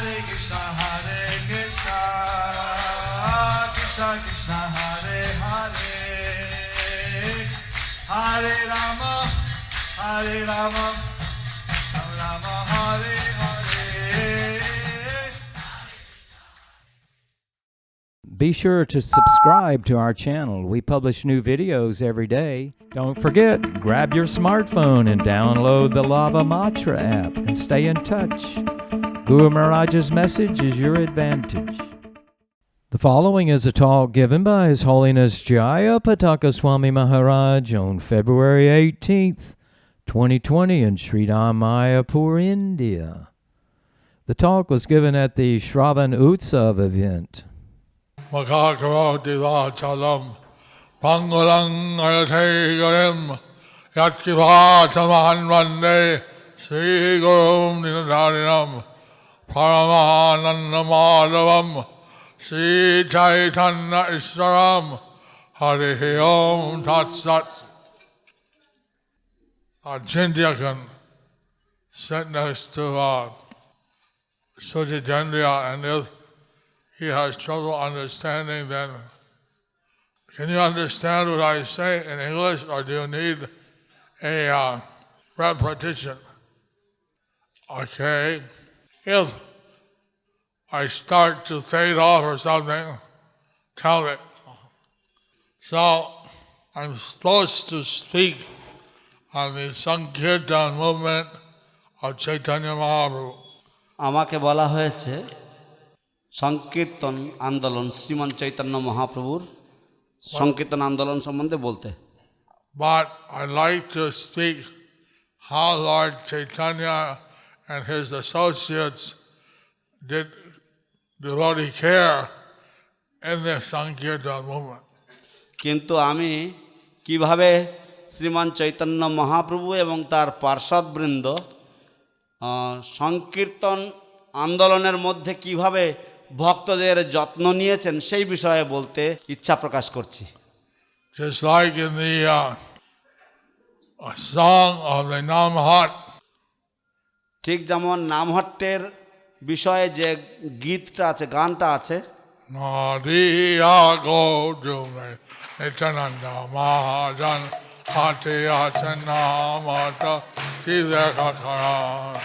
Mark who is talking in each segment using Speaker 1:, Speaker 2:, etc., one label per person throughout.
Speaker 1: Krishna Krishna Hare Hare Hare Rama Hare Rama Rama Hare Hare.
Speaker 2: Be sure to subscribe to our channel. We publish new videos every day. Don't forget, grab your smartphone and download the Lava Matra app and stay in touch. Guru Maharaj's message is your advantage. The following is a talk given by His Holiness Jayapataka Swami Maharaj on February 18th, 2020 in Sridham, Mayapur, India. The talk was given at the Shravan Utsav event.
Speaker 3: Makakaroti vachalam pangulang ayategarim yatkivachamahan vande Sri Gurum Dinadarinam Paramananda Madhavam Sri Chaitanya Ishwaram Harihi Om Tat Sat. Chintakan sat next to Sujitendriya, and if he has trouble understanding, then can you understand what I say in English, or do you need a repetition? Okay. If I start to fade off or something, tell it. So I'm supposed to speak on the Sankirtan movement of Chaitanya Mahaprabhu.
Speaker 4: আমাকে বলা হয়েছে সংকীর্তন আন্দোলন শ্রীমান চৈতন্য মহাপ্রভুর সংকীর্তন আন্দোলন সম্বন্ধে বলতে।
Speaker 3: But I like to speak how Lord Chaitanya and his associates did devotee care in the Sankirtan movement.
Speaker 4: কিন্তু আমি কিভাবে শ্রীমান চৈতন্য মহাপ্রভু এবং তার পার্ষদবৃন্দ সংকীর্তন আন্দোলনের মধ্যে কিভাবে ভক্তদের যত্ন নিয়েছেন সেই বিষয়ে বলতে ইচ্ছা প্রকাশ করছি।
Speaker 3: Just like in the song of the Namhat,
Speaker 4: ঠিক যেমন নামহট্টের বিষয়ে যে গীতটা আছে, গানটা আছে,
Speaker 3: Nadiya Godume Nityananda Mahajan Hatiya Chanamata Kidekakaran.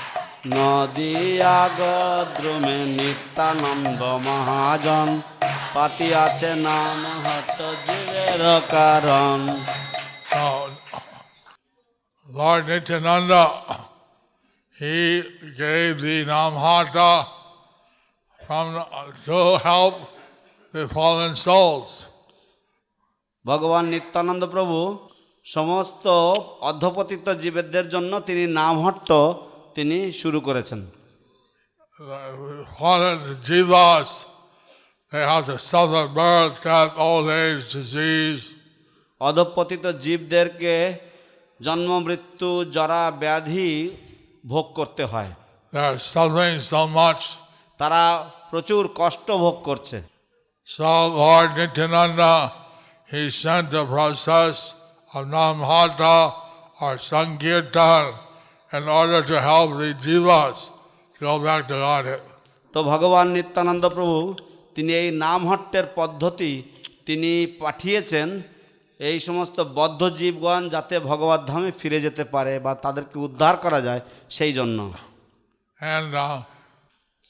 Speaker 4: Nadia গদ্রুমে Nityananda মহাজন পাতি আছে নাম হট জীবের কারণ।
Speaker 3: Lord Nityananda, he gave the Namhata to help the fallen souls.
Speaker 4: ভগবান নিত্যানন্দ প্রভু সমস্ত অধঃপতিত জীবদের জন্য তিনি নামহট্ট তিনি শুরু করেছেন।
Speaker 3: Fallen jivas, they have to suffer birth, death, old age, disease.
Speaker 4: অধঃপতিত জীবদেরকে জন্ম মৃত্যু জরা ব্যাধি ভোগ করতে হয়।
Speaker 3: They are suffering so much.
Speaker 4: তারা প্রচুর কষ্ট ভোগ করছে।
Speaker 3: So Lord Nityananda, he sent the process of Namhata or Sankirtan in order to help the jivas to go back to Godhead.
Speaker 4: তো ভগবান নিত্যানন্দ প্রভু তিনি এই নামহট্টের পদ্ধতি তিনি পাঠিয়েছেন এই সমস্ত বদ্ধ জীবগণ যাতে ভগবত ধামে ফিরে যেতে পারে বা তাদেরকে উদ্ধার করা যায় সেই জন্য।
Speaker 3: And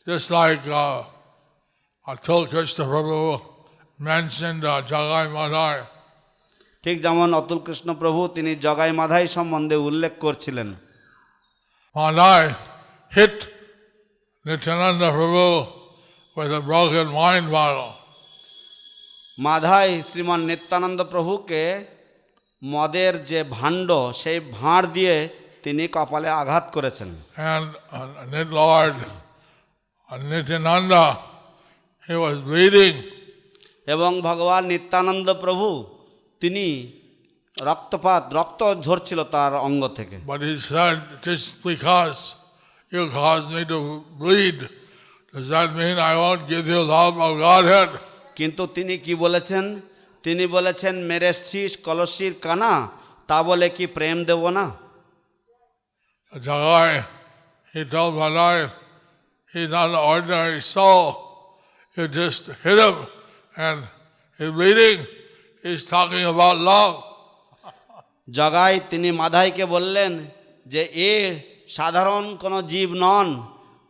Speaker 3: just like Atul Krishna Prabhu mentioned Jagai Madhai,
Speaker 4: ঠিক যেমন অতুল কৃষ্ণ প্রভু তিনি জগাই মাধাই সম্বন্ধে উল্লেখ করছিলেন।
Speaker 3: Madhai hit Nityananda Prabhu with a broken wine bottle.
Speaker 4: Madhai শ্রীমান নিত্যানন্দ প্রভুকে মদের যে ভাণ্ড সেই ভাঁড় দিয়ে তিনি কপালে আঘাত করেছেন।
Speaker 3: And Lord Nityananda, he was bleeding.
Speaker 4: এবং ভগবান নিত্যানন্দ প্রভু তিনি রক্ত ঝরছিল তার অঙ্গ থেকে।
Speaker 3: But he said, just because you caused me to bleed, does that mean I won't give you love of Godhead?
Speaker 4: কিন্তু তিনি কি বলেছেন? তিনি বলেছেন মেরে শীষ কলসির কানা, তা বলে কি প্রেম দেব না?
Speaker 3: Jagai, he told Madhai, he's not an ordinary soul. You just hit him and he's bleeding. He's talking about love.
Speaker 4: Jagai তিনি মাধাইকে বললেন যে এ সাধারণ কোনো জীব নন,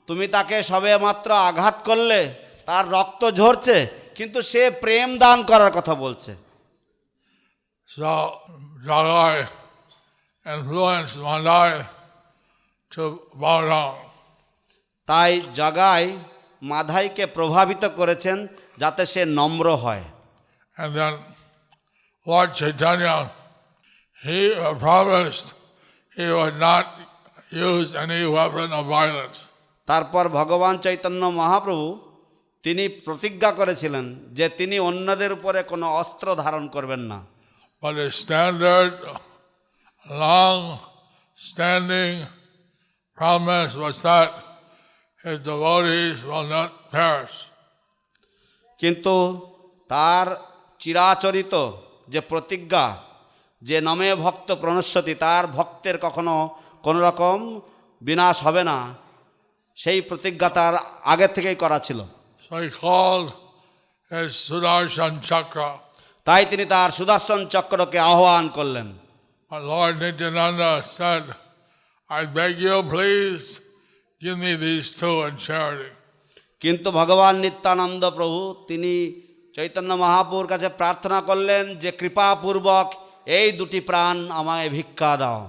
Speaker 4: তুমি তাকে সবে মাত্র আঘাত করলে, তার রক্ত ঝরছে, কিন্তু সে প্রেম দান করার কথা বলছে।
Speaker 3: So Jagai influenced Madai to bow down.
Speaker 4: তাই জগাই মাধাইকে প্রভাবিত করেছেন যাতে সে নম্র হয়।
Speaker 3: And then Lord Chaitanya, he promised he would not use any weapon of violence.
Speaker 4: তারপর ভগবান চৈতন্য মহাপ্রভু তিনি প্রতিজ্ঞা করেছিলেন যে তিনি অন্যদের উপরে কোনো অস্ত্র ধারণ করবেন না।
Speaker 3: But his standard, long-standing promise was that his devotees will not perish.
Speaker 4: কিন্তু তার চিরাচরিত যে প্রতিজ্ঞা, যে নমে ভক্ত প্রণশ্যতি, তার ভক্তের কখনো কোনো রকম বিনাশ হবে না, সেই প্রতিজ্ঞা তার আগে থেকেই করা ছিল।
Speaker 3: So he called his Sudarshan Chakra.
Speaker 4: তাই তিনি তার সুদর্শন চক্রকে আহ্বান করলেন।
Speaker 3: But Lord Nityananda said, I beg you, please give me these two in charity.
Speaker 4: কিন্তু ভগবান নিত্যানন্দ প্রভু তিনি চৈতন্য মহাপ্রভুর কাছে প্রার্থনা করলেন যে কৃপাপূর্বক এই দুটি প্রাণ আমায় ভিক্ষা দাও।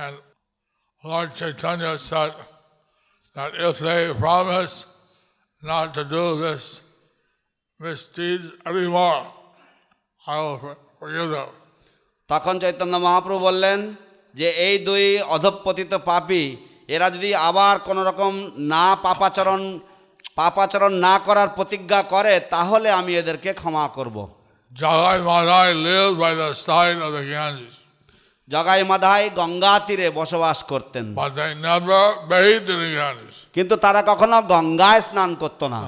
Speaker 3: And Lord Chaitanya said that if they promise not to do this misdeeds anymore, I will forgive them.
Speaker 4: তখন চৈতন্য মহাপ্রভু বললেন যে এই দুই অধঃপতিত পাপী এরা যদি আবার কোনো রকম পাপাচরণ না করার প্রতিজ্ঞা করে তাহলে আমি এদেরকে ক্ষমা করব।
Speaker 3: Jagai Madai lived by the side of the Ganges,
Speaker 4: Jagai Madhai Ganga তীরে বসবাস করতেন,
Speaker 3: but they never bathed in the Ganges.
Speaker 4: কিন্তু তারা কখনো গঙ্গায় স্নান করতো না।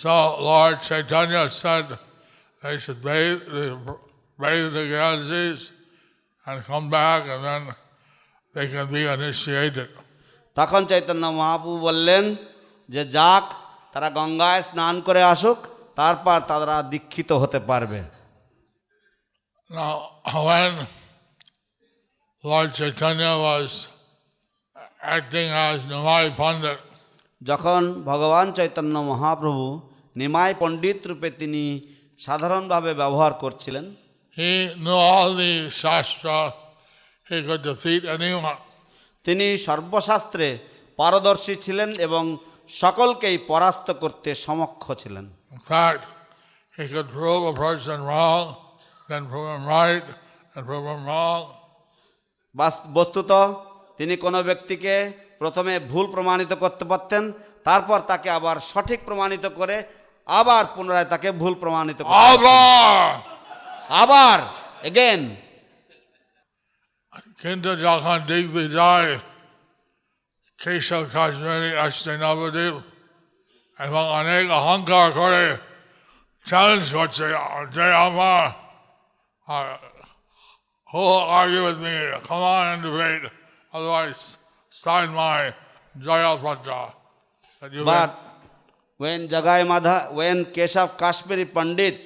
Speaker 3: So Lord Chaitanya said they should bathe the Ganges and come back, and then they can be initiated.
Speaker 4: তখন চৈতন্য মহাপ্রভু বললেন যে যাক, তারা গঙ্গায় স্নান করে আসুক, তারপর তারা দীক্ষিত হতে পারবে।
Speaker 3: Now, when Lord Chaitanya was acting as Nimai Pandit,
Speaker 4: যখন ভগবান চৈতন্য মহাপ্রভু নিমাই পণ্ডিত রূপে তিনি সাধারণভাবে ব্যবহার করছিলেন,
Speaker 3: he knew all the Shastra, he could defeat anyone.
Speaker 4: তিনি সর্বশাস্ত্রে পারদর্শী ছিলেন এবং সকলকেই পরাস্ত করতে সমক্ষ ছিলেন।
Speaker 3: In fact, he could prove a person wrong, then prove him right, and prove him wrong.
Speaker 4: বস্তুত তিনি কোনো ব্যক্তিকে প্রথমে ভুল প্রমাণিত করতে পারতেন, তারপর তাকে আবার সঠিক প্রমাণিত করে আবার পুনরায় তাকে ভুল প্রমাণিত করতে আবার এগেন।
Speaker 3: কিন্তু যখন দিগ্বিজয় কেশব কাশ্মীরি আসতে নবদ্বীপ এবং অনেক অহংকার করে চ্যালেঞ্জ করছে যে আমার who will argue with me? Come on and debate. Otherwise, sign my Jaya Patra.
Speaker 4: But when when Keshav Kashmiri Pandit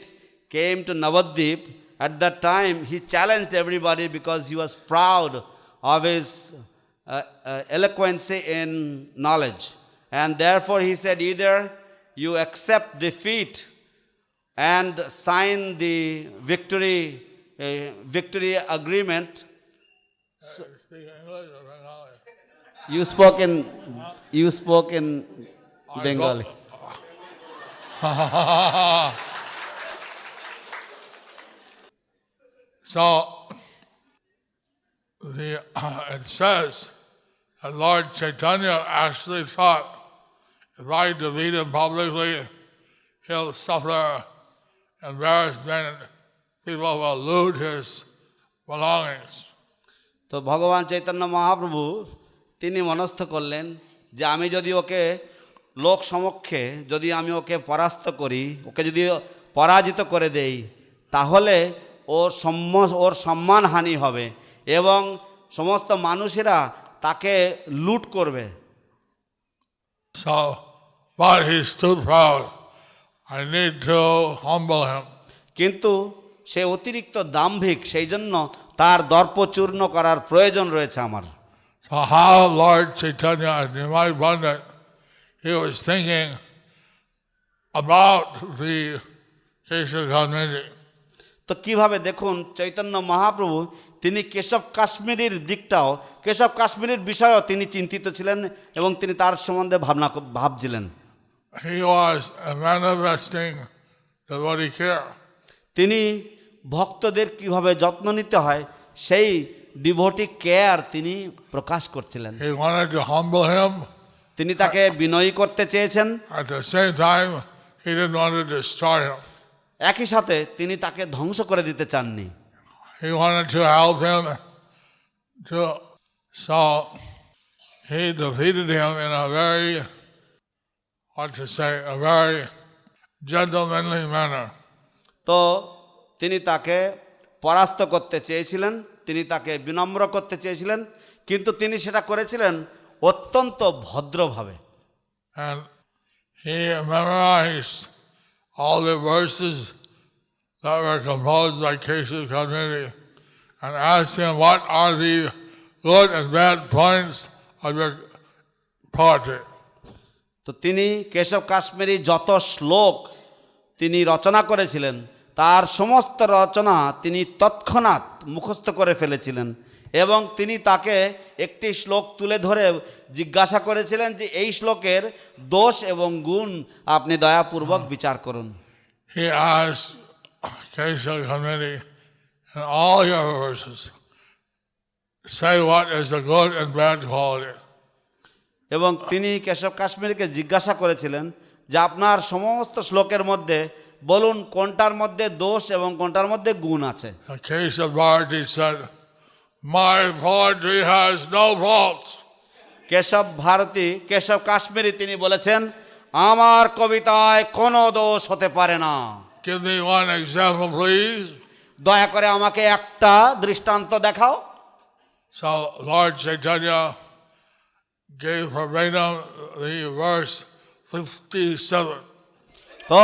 Speaker 4: came to Navadvip, at that time he challenged everybody because he was proud of his eloquence in knowledge. And therefore he said, either you accept defeat and sign the victory agreement. You spoke in Bengali.
Speaker 3: So it says that Lord Chaitanya actually thought, if I defeat him publicly, he'll suffer embarrassment. People will loot his belongings.
Speaker 4: তো ভগবান চৈতন্য মহাপ্রভু তিনি মনস্থ করলেন যে আমি যদি ওকে লোক সমক্ষে যদি আমি ওকে পরাস্ত করি, ওকে যদি পরাজিত করে দেই, তাহলে ওর সম্মানহানি হবে এবং সমস্ত মানুষেরা তাকে লুট করবে।
Speaker 3: So, but he's too proud. I need to humble him.
Speaker 4: কিন্তু সে অতিরিক্ত দাম্ভিক, সেই জন্য তার দর্পচূর্ণ করার প্রয়োজন রয়েছে আমার।
Speaker 3: So how Lord Chaitanya, you might wonder, he was thinking about the Keshav community.
Speaker 4: তো কিভাবে দেখুন চৈতন্য মহাপ্রভু তিনি কেশব কাশ্মীরের দিকটাও, কেশব কাশ্মীরের বিষয়েও তিনি চিন্তিত ছিলেন এবং তিনি তার সম্বন্ধে ভাবছিলেন।
Speaker 3: He was manifesting devotee care.
Speaker 4: তিনি ভক্তদের কিভাবে যত্ন নিতে হয় সেই ডিভোটি কেয়ার তিনি প্রকাশ করছিলেন।
Speaker 3: He wanted to humble him.
Speaker 4: তিনি তাকে বিনয়ী করতে চেয়েছেন,
Speaker 3: At the same time, he didn't want to destroy him.
Speaker 4: একই সাথে তিনি তাকে ধ্বংস করে দিতে চাননি।
Speaker 3: He wanted to help him to, so he defeated him in a very, a very gentlemanly manner.
Speaker 4: তো তিনি তাকে পরাস্ত করতে চেয়েছিলেন, তিনি তাকে বিনম্র করতে চেয়েছিলেন, কিন্তু তিনি সেটা করেছিলেন অত্যন্ত ভদ্রভাবে।
Speaker 3: And he memorized all the verses that were composed by Keshav community and asked him what are the good and bad points of your poetry.
Speaker 4: তো তিনি কেশব কাশ্মীরি যত শ্লোক তিনি রচনা করেছিলেন তার সমস্ত রচনা তিনি তৎক্ষণাৎ মুখস্থ করে ফেলেছিলেন এবং তিনি তাকে একটি শ্লোক তুলে ধরে জিজ্ঞাসা করেছিলেন যে এই শ্লোকের দোষ এবং গুণ আপনি দয়াপূর্বক বিচার করুন।
Speaker 3: He asked Keshav community in all your verses, say what is the good and bad quality.
Speaker 4: এবং তিনি কেশব কাশ্মীরকে জিজ্ঞাসা করেছিলেন যে আপনার সমস্ত শ্লোকের মধ্যে বলুন কোনটার মধ্যে দোষ এবং কোনটার মধ্যে গুণ আছে।
Speaker 3: Keshav Bharati said, my poetry has no faults.
Speaker 4: Keshab Bharati, Keshab Kashmiri তিনি বলেছেন আমার কবিতায় কোনো দোষ হতে পারে না।
Speaker 3: Give me one example, please.
Speaker 4: দয়া করে আমাকে একটা দৃষ্টান্ত দেখাও।
Speaker 3: So Lord Chaitanya gave verbatim the verse 57.
Speaker 4: তো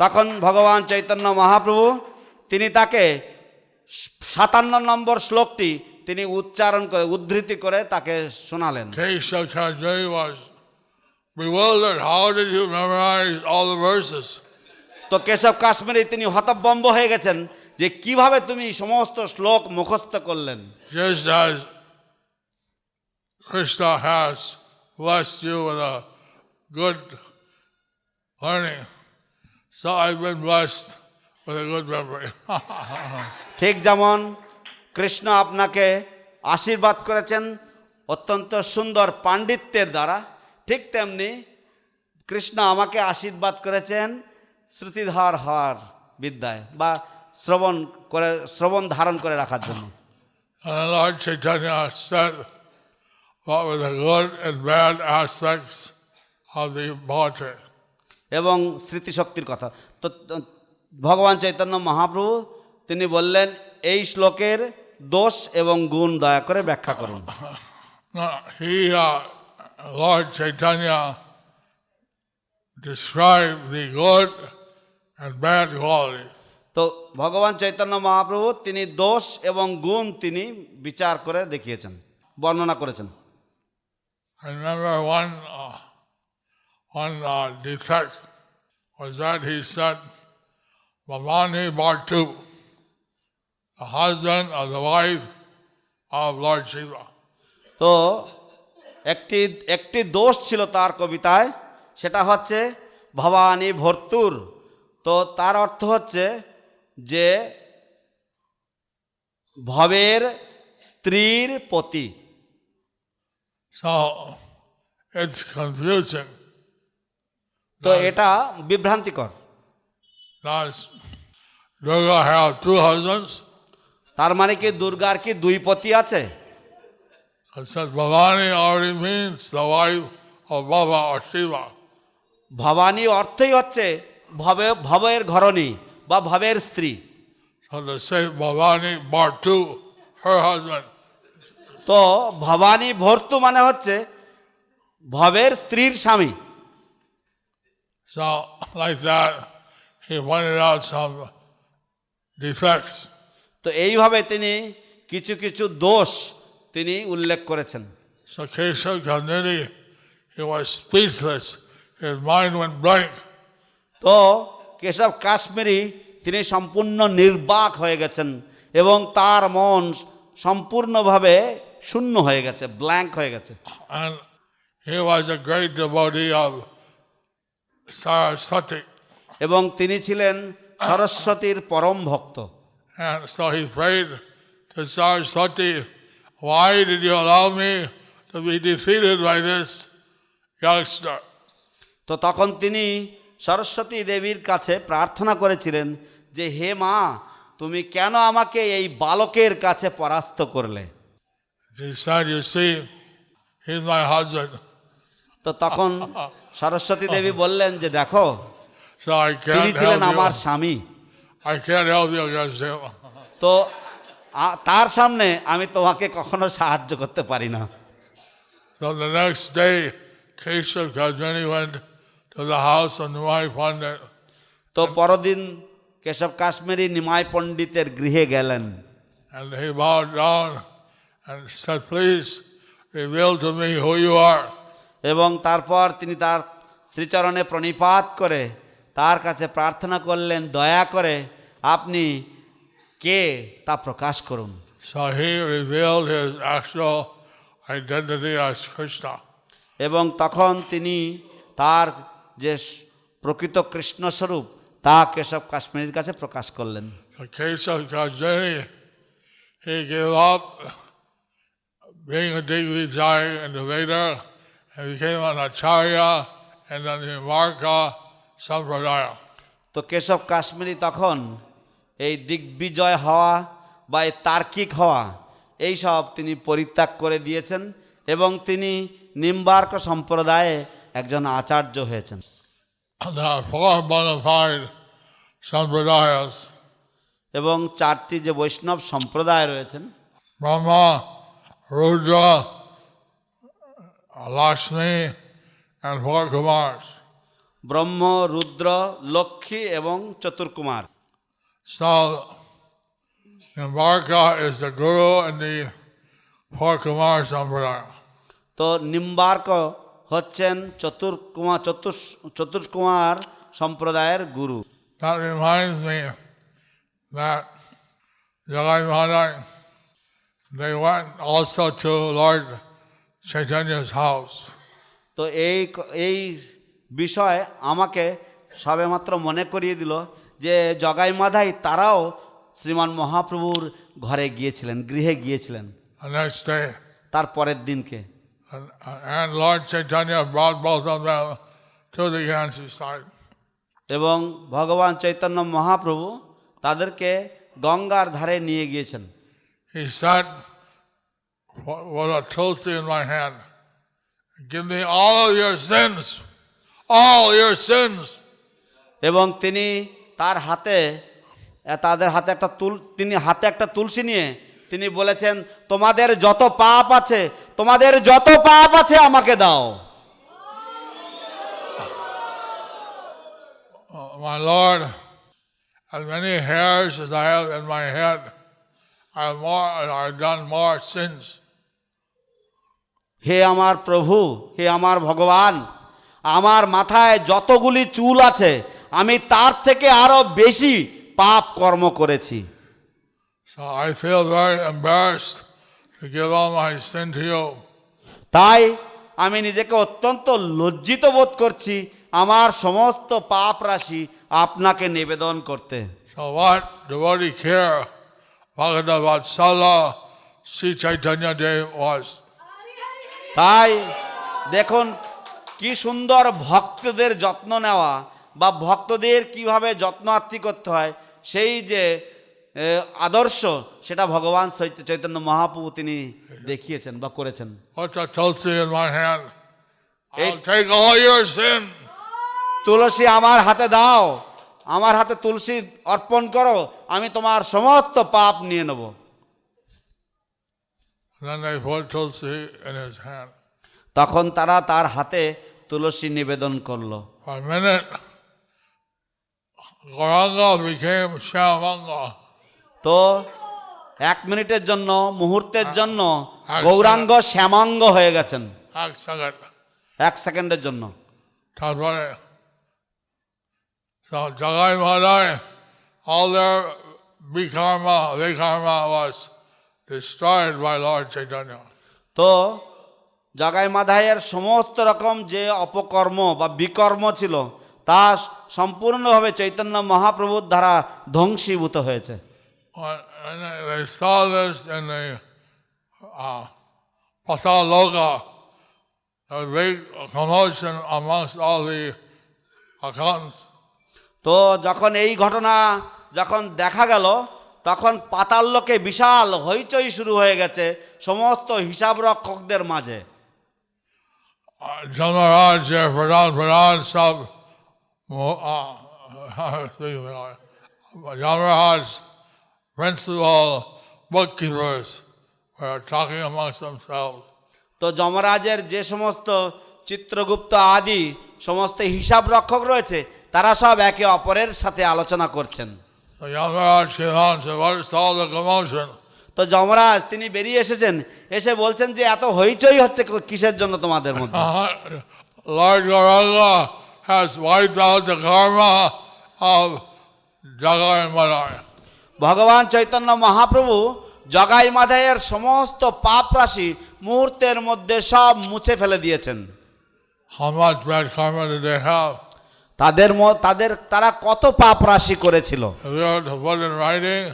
Speaker 4: তখন ভগবান চৈতন্য মহাপ্রভু তিনি তাকে 57 নম্বর শ্লোকটি তিনি উচ্চারণ করে উদ্ধৃতি করে তাকে শোনালেন।
Speaker 3: Keshav Kajay was bewildered. How did you memorize all the verses?
Speaker 4: তো কেশব কাশ্মীরি তিনি হতভম্ব হয়ে গেছেন যে কিভাবে তুমি সমস্ত শ্লোক মুখস্থ করলেন।
Speaker 3: Just as Krishna has blessed you with a good learning, so I've been blessed with a good memory.
Speaker 4: ঠিক যেমন কৃষ্ণ আপনাকে আশীর্বাদ করেছেন অত্যন্ত সুন্দর পাণ্ডিত্যের দ্বারা, ঠিক তেমনি কৃষ্ণ আমাকে আশীর্বাদ করেছেন শ্রুতিধর হওয়ার বিদ্যায় বা শ্রবণ ধারণ করে রাখার জন্য।
Speaker 3: And Lord Chaitanya said what were the good and bad aspects of the poetry.
Speaker 4: এবং স্মৃতিশক্তির কথা তো ভগবান চৈতন্য মহাপ্রভু তিনি বললেন এই শ্লোকের দোষ এবং গুণ দয়া করে ব্যাখ্যা করুন।
Speaker 3: Lord Chaitanya described the good and bad quality.
Speaker 4: তো ভগবান চৈতন্য মহাপ্রভু তিনি দোষ এবং গুণ তিনি বিচার করে দেখিয়েছেন, বর্ণনা করেছেন।
Speaker 3: I remember one defect was that he said, Bhavani Bhartu, the husband of the wife of Lord Shiva.
Speaker 4: তো একটি দোষ ছিল তার কবিতায়, সেটা হচ্ছে ভবানী ভর্তুর। তো তার অর্থ হচ্ছে যে ভবের স্ত্রীর পতি।
Speaker 3: So it's confusing.
Speaker 4: তো এটা বিভ্রান্তিকর।
Speaker 3: Does Durga have two husbands?
Speaker 4: তার মানে কি দুর্গার কি দুই পতি আছে?
Speaker 3: It says Bhavani already means the wife of Baba or Shiva.
Speaker 4: Bhabani অর্থই হচ্ছে ভবের ঘরণী বা ভবের স্ত্রী।
Speaker 3: So to say Bhavani Bhartu, her husband.
Speaker 4: তো ভবানী ভর্তু মানে হচ্ছে ভবের স্ত্রীর স্বামী।
Speaker 3: So, like that, he pointed out some defects.
Speaker 4: তো এইভাবে তিনি কিছু কিছু দোষ তিনি উল্লেখ করেছেন।
Speaker 3: So, Keshav Gandhini, he was speechless. His mind went blank.
Speaker 4: তো কেশব কাশ্মীরি তিনি সম্পূর্ণ নির্বাক হয়ে গেছেন এবং তার মন সম্পূর্ণভাবে শূন্য হয়ে গেছে, ব্ল্যাঙ্ক হয়ে গেছে।
Speaker 3: And he was a great devotee of Saraswati.
Speaker 4: এবং তিনি ছিলেন সরস্বতীর পরম ভক্ত।
Speaker 3: And so he prayed to Saraswati, why did you allow me to be defeated by this youngster?
Speaker 4: তো তখন তিনি সরস্বতী দেবীর কাছে প্রার্থনা করেছিলেন যে হে মা, তুমি কেন আমাকে এই বালকের কাছে পরাস্ত করলে?
Speaker 3: She said, you see, he's my husband.
Speaker 4: তো তখন সরস্বতী দেবী বললেন যে দেখো,
Speaker 3: So I
Speaker 4: তিনি
Speaker 3: can't
Speaker 4: ছিলেন
Speaker 3: help
Speaker 4: আমার
Speaker 3: you.
Speaker 4: স্বামী,
Speaker 3: I can't help you against him.
Speaker 4: তো তার সামনে আমি তোমাকে কখনো সাহায্য করতে পারি না।
Speaker 3: So the next day, Keshav Gandhini went to the house of Nimai Pandit.
Speaker 4: তো পরদিন কেশব কাশ্মীরি নিমাই পণ্ডিতের গৃহে গেলেন
Speaker 3: And he bowed down and said, please reveal to me who you are.
Speaker 4: এবং তারপর তিনি তার শ্রীচরণে প্রণিপাত করে তার কাছে প্রার্থনা করলেন, দয়া করে আপনি কে তা প্রকাশ করুন।
Speaker 3: So he revealed his actual identity as Krishna.
Speaker 4: এবং তখন তিনি তার যে প্রকৃত কৃষ্ণস্বরূপ তা কেশব কাশ্মীরের কাছে প্রকাশ করলেন।
Speaker 3: So Keshav Gandhini, he gave up being a Digvijay in the Veda and became an Acharya and then the Marka Sampradaya.
Speaker 4: তো কেশব কাশ্মীরি তখন এই দিগ্বিজয় হওয়া বা এই তার্কিক হওয়া এইসব তিনি পরিত্যাগ করে দিয়েছেন এবং তিনি নিম্বার্ক সম্প্রদায়ে একজন আচার্য হয়েছেন।
Speaker 3: There are four bona fide Sampradayas:
Speaker 4: এবং চারটি যে বৈষ্ণব সম্প্রদায় রয়েছেন,
Speaker 3: Brahma, Rudra, Lakshmi, and four Kumars.
Speaker 4: ব্রহ্ম, রুদ্র, লক্ষ্মী এবং চতুর্কুমার।
Speaker 3: So, Nimbarka is the guru in the four Kumar Sampradaya.
Speaker 4: তো নিম্বার্ক হচ্ছেন চতুর্কুমার সম্প্রদায়ের গুরু।
Speaker 3: That reminds me that Jagai Maharaj, they went also to Lord Chaitanya's house.
Speaker 4: তো এই বিষয় আমাকে সবেমাত্র মনে করিয়ে দিল যে জগাই মাধাই তারাও শ্রীমান মহাপ্রভুর ঘরে গিয়েছিলেন, গৃহে গিয়েছিলেন
Speaker 3: The next day,
Speaker 4: তার পরের দিনকে।
Speaker 3: and Lord Chaitanya brought both of them to the Ganges side.
Speaker 4: এবং ভগবান চৈতন্য মহাপ্রভু তাদেরকে গঙ্গার ধারে নিয়ে গিয়েছেন।
Speaker 3: He said, "What a tulsi in my hand. Give me all of your sins, all your sins."
Speaker 4: এবং তিনি তাদের হাতে একটা তুলসী নিয়ে তিনি বলেছেন, তোমাদের যত পাপ আছে আমাকে দাও।
Speaker 3: My Lord, as many hairs as I have in my head, I've done more sins.
Speaker 4: হে আমার প্রভু, হে আমার ভগবান, আমার মাথায় যতগুলি চুল আছে আমি তার থেকে আরো বেশি পাপ কর্ম করেছি।
Speaker 3: So I feel very embarrassed to give all my sin to you.
Speaker 4: তাই আমি নিজেকে অত্যন্ত লজ্জিত বোধ করছি আমার সমস্ত পাপ রাশি আপনাকে নিবেদন করতে।
Speaker 3: So what devotee care Bhagavad Vatsala Sri Chaitanya Dev was.
Speaker 4: তাই দেখুন কি সুন্দর ভক্তদের যত্ন নেওয়া বা ভক্তদের কিভাবে যত্ন আত্মি করতে হয় সেই যে আদর্শ সেটা ভগবান চৈতন্য মহাপ্রভু তিনি দেখিয়েছেন বা করেছেন।
Speaker 3: What's a tulsi in my hand? I'll take all your sin.
Speaker 4: তুলসী আমার হাতে দাও, আমার হাতে তুলসী অর্পণ করো, আমি তোমার সমস্ত পাপ নিয়ে নেব।
Speaker 3: Then they put tulsi in his hand.
Speaker 4: তখন তারা তার হাতে তুলসী নিবেদন করলো।
Speaker 3: For a minute, Gauranga became Shyamanga.
Speaker 4: তো 1 মিনিটের জন্য, মুহূর্তের জন্য গৌরাঙ্গ শ্যামাঙ্গ হয়ে গেছেন,
Speaker 3: 1 second.
Speaker 4: 1 সেকেন্ডের জন্য।
Speaker 3: তারপরে so Jagai Madai, all their vikarma was destroyed by Lord Chaitanya.
Speaker 4: তো জগাই মাধাইয়ের সমস্ত রকম যে অপকর্ম বা বিকর্ম ছিল তা সম্পূর্ণভাবে চৈতন্য মহাপ্রভুর দ্বারা ধ্বংসীভূত হয়েছে।
Speaker 3: And they saw this in the Pataloka, a big commotion amongst all the accountants.
Speaker 4: তো যখন এই ঘটনা যখন দেখা গেল, তখন পাতাল লোকে বিশাল হইচই শুরু হয়ে গেছে সমস্ত হিসাব রক্ষকদের মাঝে।
Speaker 3: Jamaraj, Pradhan, sub Yamaraj, principal bookkeepers were talking amongst themselves.
Speaker 4: তো যমরাজের যে সমস্ত চিত্রগুপ্ত আদি সমস্ত হিসাব রক্ষক রয়েছে তারা সব একে অপরের সাথে আলোচনা করছেন।
Speaker 3: So Yamaraj came out and said, "What is all the commotion?"
Speaker 4: তো যমরাজ তিনি বেরিয়ে এসেছেন, এসে বলছেন যে এত হইচই হচ্ছে কিসের জন্য তোমাদের মধ্যে?
Speaker 3: Lord Gauranga has wiped out the karma of Jagai Madai.
Speaker 4: ভগবান চৈতন্য মহাপ্রভু জগাই মাধাইয়ের সমস্ত পাপ রাশি মুহূর্তের মধ্যে সব মুছে ফেলে দিয়েছেন।
Speaker 3: How much bad karma did they have?
Speaker 4: তারা কত পাপ রাশি করেছিল?
Speaker 3: If we were to put in writing,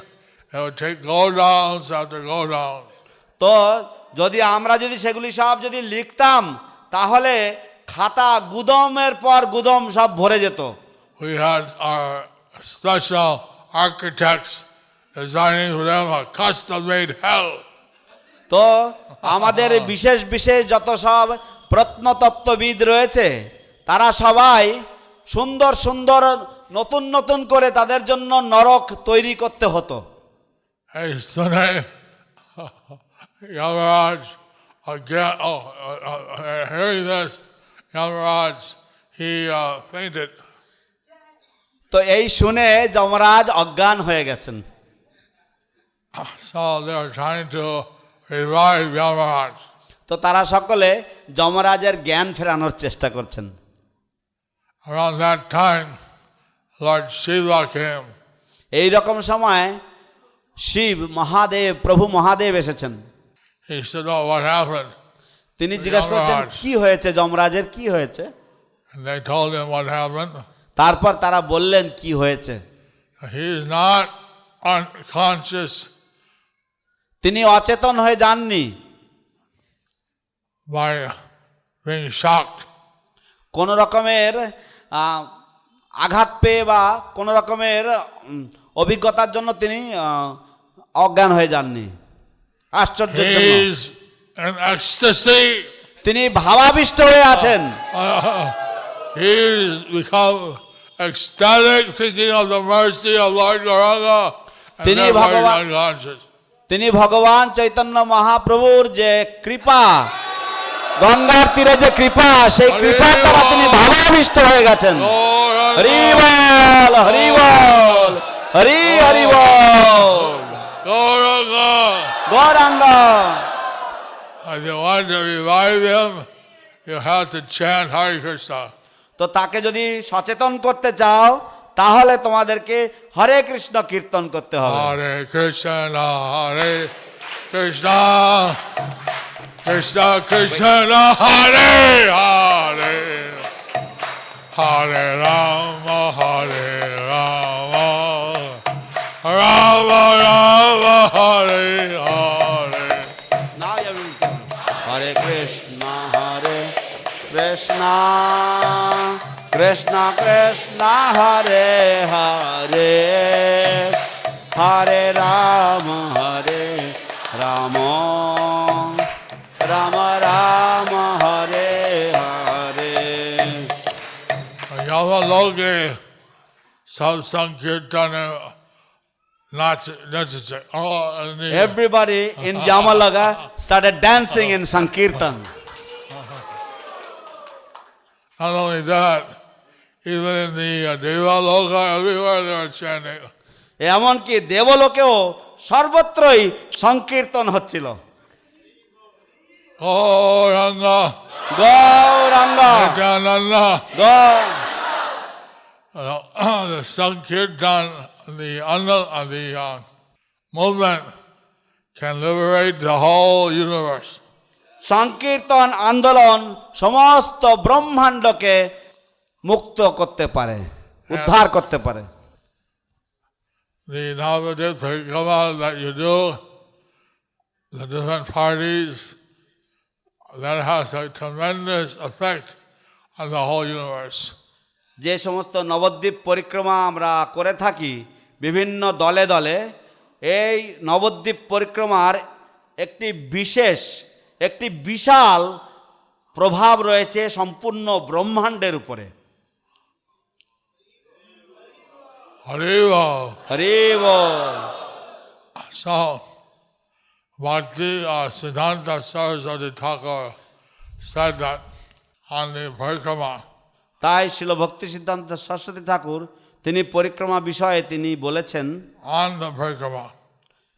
Speaker 3: it would take go downs after go downs.
Speaker 4: তো আমরা যদি সেগুলি সব যদি লিখতাম তাহলে খাতা গুদমের পর গুদম সব ভরে যেত।
Speaker 3: We had our special architects designing for them a custom-made hell.
Speaker 4: তো আমাদের বিশেষ বিশেষ যত সব প্রত্নতত্ত্ববিদ রয়েছে তারা সবাই সুন্দর সুন্দর নতুন নতুন করে তাদের জন্য নরক তৈরি করতে হতো।
Speaker 3: Hey, Sunday, Yamaraj, again, hearing this, Yamaraj, he fainted.
Speaker 4: তো এই শুনে যমরাজ অজ্ঞান হয়ে গেছেন।
Speaker 3: So they were trying to revive Yamaraj.
Speaker 4: তো তারা সকলে যমরাজের জ্ঞান ফেরানোর চেষ্টা করছেন।
Speaker 3: Around that time, Lord Shiva came.
Speaker 4: এই রকম সময় শিব মহাদেব, প্রভু মহাদেব এসেছেন।
Speaker 3: He said, "Oh, what happened?"
Speaker 4: তিনি জিজ্ঞেস করছেন কি হয়েছে, যমরাজের কি হয়েছে?
Speaker 3: And they told him what happened.
Speaker 4: তারপর তারা বললেন কি হয়েছে।
Speaker 3: He is not unconscious.
Speaker 4: তিনি অচেতন হয়ে যাননি
Speaker 3: By being shocked.
Speaker 4: কোন রকমের আঘাত পেয়ে বা কোন রকমের অভিজ্ঞতার জন্য তিনি অজ্ঞান হয়ে যাননি। আশ্চর্যের জন্য
Speaker 3: He is in ecstasy.
Speaker 4: তিনি ভাবাবিষ্ট হয়ে আছেন।
Speaker 3: He is become ecstatic, thinking of the mercy of Lord Gauranga, and
Speaker 4: তিনি
Speaker 3: therefore he is
Speaker 4: ভগবান
Speaker 3: unconscious.
Speaker 4: তিনি ভগবান চৈতন্য মহাপ্রভুর যে কৃপা, গঙ্গার তীরে যে কৃপা, সেই কৃপার দ্বারা তিনি ভাবাবিষ্ট হয়ে গেছেন। হরি বল, হরি বল, হরি হরি বল।
Speaker 3: Gauranga.
Speaker 4: Gauranga.
Speaker 3: If you want to revive him, you have to chant Hare Krishna.
Speaker 4: তো তাকে যদি সচেতন করতে চাও তাহলে তোমাদেরকে হরে কৃষ্ণ কীর্তন করতে হবে।
Speaker 3: Hare Krishna, Hare Krishna, Krishna Krishna, Hare Hare, Hare Rama, Hare Rama, Rama Rama, Hare Hare.
Speaker 4: Now you will Hare Krishna, Hare Krishna, Krishna Krishna, Hare Hare, Hare Rama, Hare Rama, Rama Rama, Hare Hare.
Speaker 3: Yamaloke, Sab Sankirtan, not necessary.
Speaker 4: Everybody in Yamalaga started dancing in Sankirtan.
Speaker 3: Not only that, even in the Devaloka, everywhere they are chanting.
Speaker 4: এমনকি দেবলোকেও সর্বত্রই সংকীর্তন হচ্ছিল।
Speaker 3: Gauranga,
Speaker 4: Gauranga
Speaker 3: Nityananda.
Speaker 4: গৌ
Speaker 3: The Sankirtan, the movement can liberate the whole universe.
Speaker 4: সংকীর্তন আন্দোলন সমস্ত ব্রহ্মাণ্ডকে মুক্ত করতে পারে, উদ্ধার করতে পারে।
Speaker 3: The Navadip Parikrama that you do, the different parties, that has a tremendous effect on the whole universe.
Speaker 4: যে সমস্ত নবদ্বীপ পরিক্রমা আমরা করে থাকি বিভিন্ন দলে দলে, এই নবদ্বীপ পরিক্রমার একটি বিশাল প্রভাব রয়েছে সম্পূর্ণ ব্রহ্মাণ্ডের উপরে।
Speaker 3: Hariva.
Speaker 4: Hari ball.
Speaker 3: So, Bhakti Siddhanta Saraswati Thakur said that on the Parikrama,
Speaker 4: তাই শিল ভক্তি সিদ্ধান্ত সরস্বতী ঠাকুর তিনি পরিক্রমা বিষয়ে তিনি বলেছেন,
Speaker 3: on the Parikrama,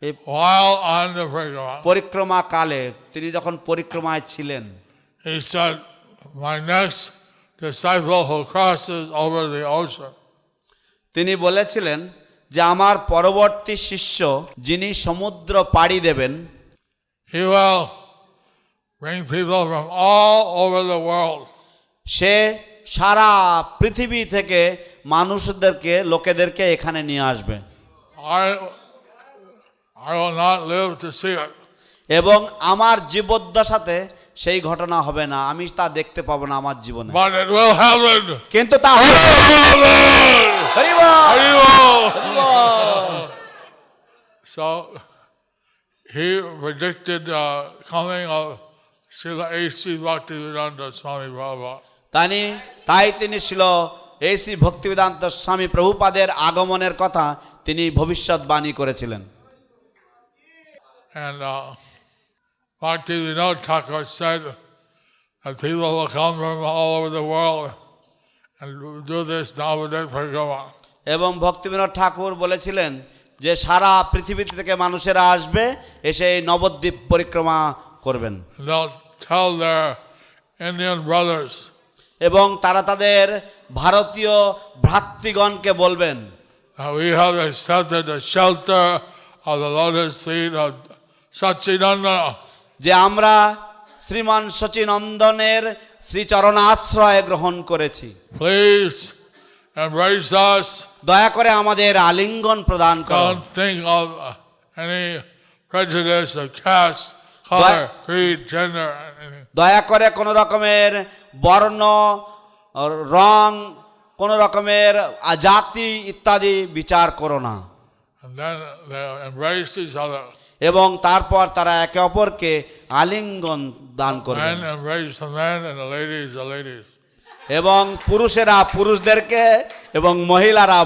Speaker 4: এই
Speaker 3: while on the Parikrama,
Speaker 4: পরিক্রমা কালে তিনি যখন পরিক্রমায় ছিলেন,
Speaker 3: he said, my next disciple who crosses over the ocean,
Speaker 4: তিনি বলেছিলেন যে আমার পরবর্তী শিষ্য যিনি সমুদ্র পাড়ি দেবেন,
Speaker 3: he will bring people from all over the world.
Speaker 4: সে সারা পৃথিবী থেকে লোকেদেরকে এখানে নিয়ে আসবে।
Speaker 3: I will not live to see it.
Speaker 4: এবং আমার জীবদ্দশাতে সেই ঘটনা হবে না, আমি তা দেখতে পাবো না আমার জীবনে,
Speaker 3: But it will happen.
Speaker 4: কিন্তু তা হবে। হরি বল, হরি বল।
Speaker 3: So he predicted the coming of Srila A.C. Bhaktivedanta Swami Prabhupada.
Speaker 4: তাই তিনি ছিল এসি ভক্তিবেদান্ত স্বামী প্রভুপাদের আগমনের কথা তিনি ভবিষ্যৎবাণী করেছিলেন।
Speaker 3: And Bhaktivedanta Thakur said that people will come from all over the world and do this Navadip Parikrama.
Speaker 4: এবং ভক্তিবিনোদ ঠাকুর বলেছিলেন যে সারা পৃথিবী থেকে মানুষেরা আসবে, এসে এই নবদ্বীপ পরিক্রমা করবেন।
Speaker 3: They'll tell their Indian brothers,
Speaker 4: এবং তারা তাদের ভারতীয় ভ্রাতৃগণকে বলবেন
Speaker 3: we have accepted the shelter of the lotus feet of Satchidananda.
Speaker 4: যে আমরা শ্রীমান সচিনন্দনের শ্রীচরণাশ্রয় গ্রহণ করেছি,
Speaker 3: Please embrace us.
Speaker 4: দয়া করে আমাদের আলিঙ্গন প্রদান করুন।
Speaker 3: Don't think of any prejudice of caste, color, creed, gender, anything.
Speaker 4: দয়া করে কোনো রকমের বর্ণ, রং, কোনো রকমের জাতি ইত্যাদি বিচার করো না।
Speaker 3: And then they embrace each other.
Speaker 4: এবং তারপর তারা একে অপরকে আলিঙ্গন দান করবে,
Speaker 3: Men embrace the men and the ladies the ladies.
Speaker 4: এবং পুরুষেরা পুরুষদেরকে এবং মহিলারা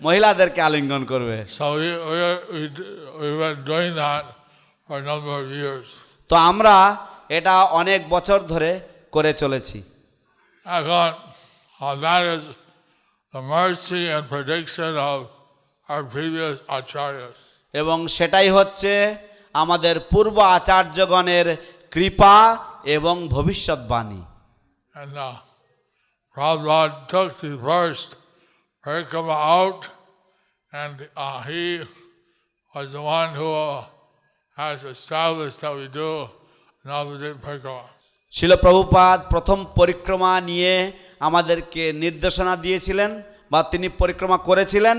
Speaker 4: মহিলাদেরকে আলিঙ্গন করবে।
Speaker 3: So we've been doing that for a number of years.
Speaker 4: তো আমরা এটা অনেক বছর ধরে করে চলেছি।
Speaker 3: এখন that is the mercy and prediction of our previous acharyas.
Speaker 4: এবং সেটাই হচ্ছে আমাদের পূর্ব আচার্যগণের কৃপা এবং ভবিষ্যৎবাণী।
Speaker 3: And Prabhupada took the first Parikrama out, and he was the one who has established that we do Navadip Parikrama.
Speaker 4: শিল প্রভুপাদ প্রথম পরিক্রমা নিয়ে আমাদেরকে নির্দেশনা দিয়েছিলেন, বা তিনি পরিক্রমা করেছিলেন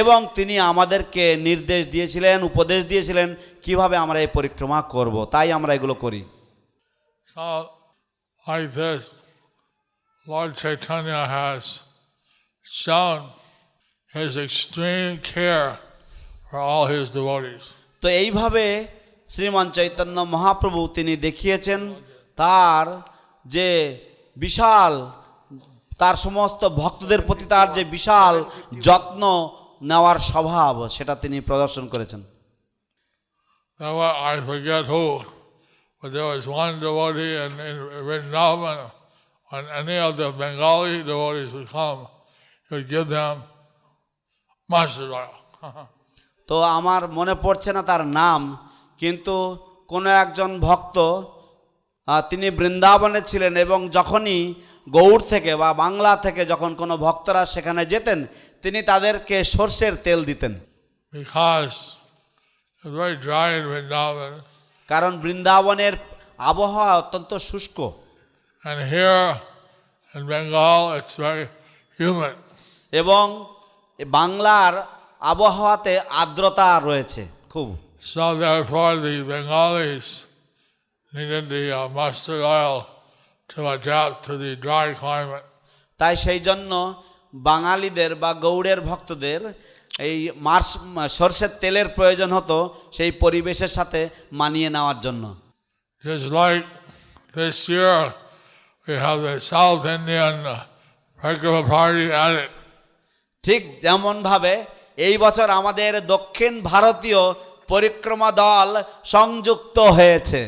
Speaker 4: এবং তিনি আমাদেরকে নির্দেশ দিয়েছিলেন, উপদেশ দিয়েছিলেন কিভাবে আমরা এই পরিক্রমা করব, তাই আমরা এগুলো করি।
Speaker 3: So, like this, Lord Chaitanya has shown his extreme care for all his devotees.
Speaker 4: তো এইভাবে শ্রীমান চৈতন্য মহাপ্রভু তিনি দেখিয়েছেন তার যে বিশাল, তার সমস্ত ভক্তদের প্রতি তার যে বিশাল যত্ন নেওয়ার স্বভাব, সেটা তিনি প্রদর্শন করেছেন।
Speaker 3: I forget who, but there was one devotee in Vrindavan, when any of the Bengali devotees would come, he would give them mustard oil.
Speaker 4: তো আমার মনে পড়ছে না তার নাম, কিন্তু কোনো একজন ভক্ত তিনি বৃন্দাবনে ছিলেন এবং যখনই গৌড় থেকে বা বাংলা থেকে যখন কোনো ভক্তরা সেখানে যেতেন তিনি তাদেরকে সরষের তেল দিতেন।
Speaker 3: Because it's very dry in Vrindavan.
Speaker 4: কারণ বৃন্দাবনের আবহাওয়া অত্যন্ত শুষ্ক,
Speaker 3: And here in Bengal, it's very humid.
Speaker 4: এবং বাংলার আবহাওয়াতে আর্দ্রতা রয়েছে খুব।
Speaker 3: So therefore, the Bengalis needed the mustard oil to adapt to the dry climate.
Speaker 4: তাই সেই জন্য বাঙালিদের বা গৌড়ের ভক্তদের এই সরষের তেলের প্রয়োজন হতো সেই পরিবেশের সাথে মানিয়ে নেওয়ার জন্য।
Speaker 3: Just like this year, we have the South Indian regular party at it.
Speaker 4: ঠিক যেমনভাবে এই বছর আমাদের দক্ষিণ ভারতীয় পরিক্রমা দল সংযুক্ত হয়েছে।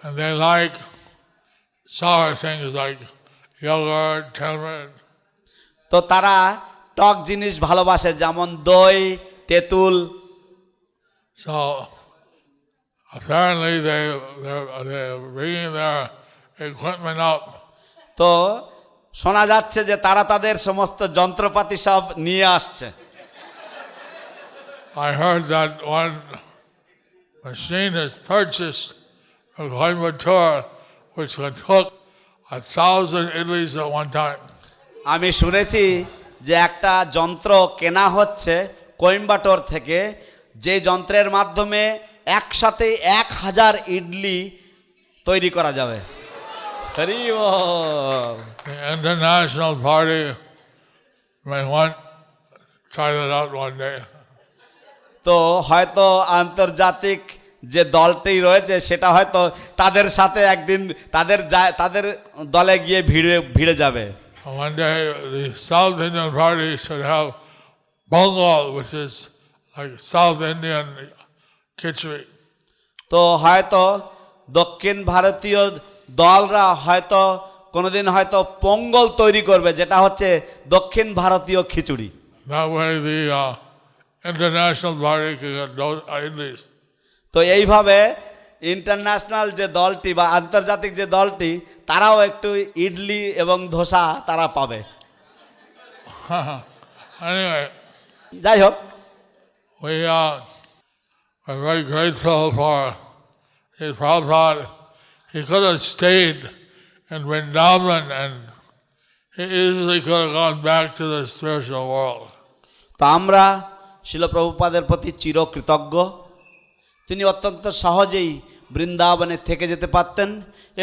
Speaker 3: And they like sour things like yogurt, tamarind.
Speaker 4: তো তারা টক জিনিস ভালোবাসে, যেমন দই, তেঁতুল।
Speaker 3: So apparently they're bringing their equipment up.
Speaker 4: তো শোনা যাচ্ছে যে তারা তাদের সমস্ত যন্ত্রপাতি সব নিয়ে আসছে।
Speaker 3: I heard that one machine is purchased from Coimbatore, which can cook 1,000 idlis at one time.
Speaker 4: আমি শুনেছি যে একটা যন্ত্র কেনা হচ্ছে কোয়েম্বাটোর থেকে, যে যন্ত্রের মাধ্যমে একসাথে 1000 ইডলি তৈরি করা যাবে। হরি বল।
Speaker 3: The international party may want to try that out one day.
Speaker 4: তো হয়তো আন্তর্জাতিক যে দলটি রয়েছে সেটা হয়তো তাদের সাথে একদিন তাদের দলে গিয়ে ভিড়ে যাবে।
Speaker 3: One day the South Indian party should have Bengal, which is like South Indian khichdi.
Speaker 4: তো হয়তো দক্ষিণ ভারতীয় দলরা হয়তো কোনোদিন হয়তো পোঙ্গল তৈরি করবে, যেটা হচ্ছে দক্ষিণ ভারতীয় খিচুড়ি।
Speaker 3: That way the international party can get those idlis.
Speaker 4: তো এইভাবে ইন্টারন্যাশনাল যে দলটি বা আন্তর্জাতিক যে দলটি তারাও একটু ইডলি এবং ধোসা তারা পাবে।
Speaker 3: Anyway,
Speaker 4: যাই হোক,
Speaker 3: we are very grateful for his Prabhupada. He could have stayed in Vrindavan and he easily could have gone back to the spiritual world.
Speaker 4: তো আমরা শিল প্রভুপাদের প্রতি চিরকৃতজ্ঞ। তিনি অত্যন্ত সহজেই বৃন্দাবনে থেকে যেতে পারতেন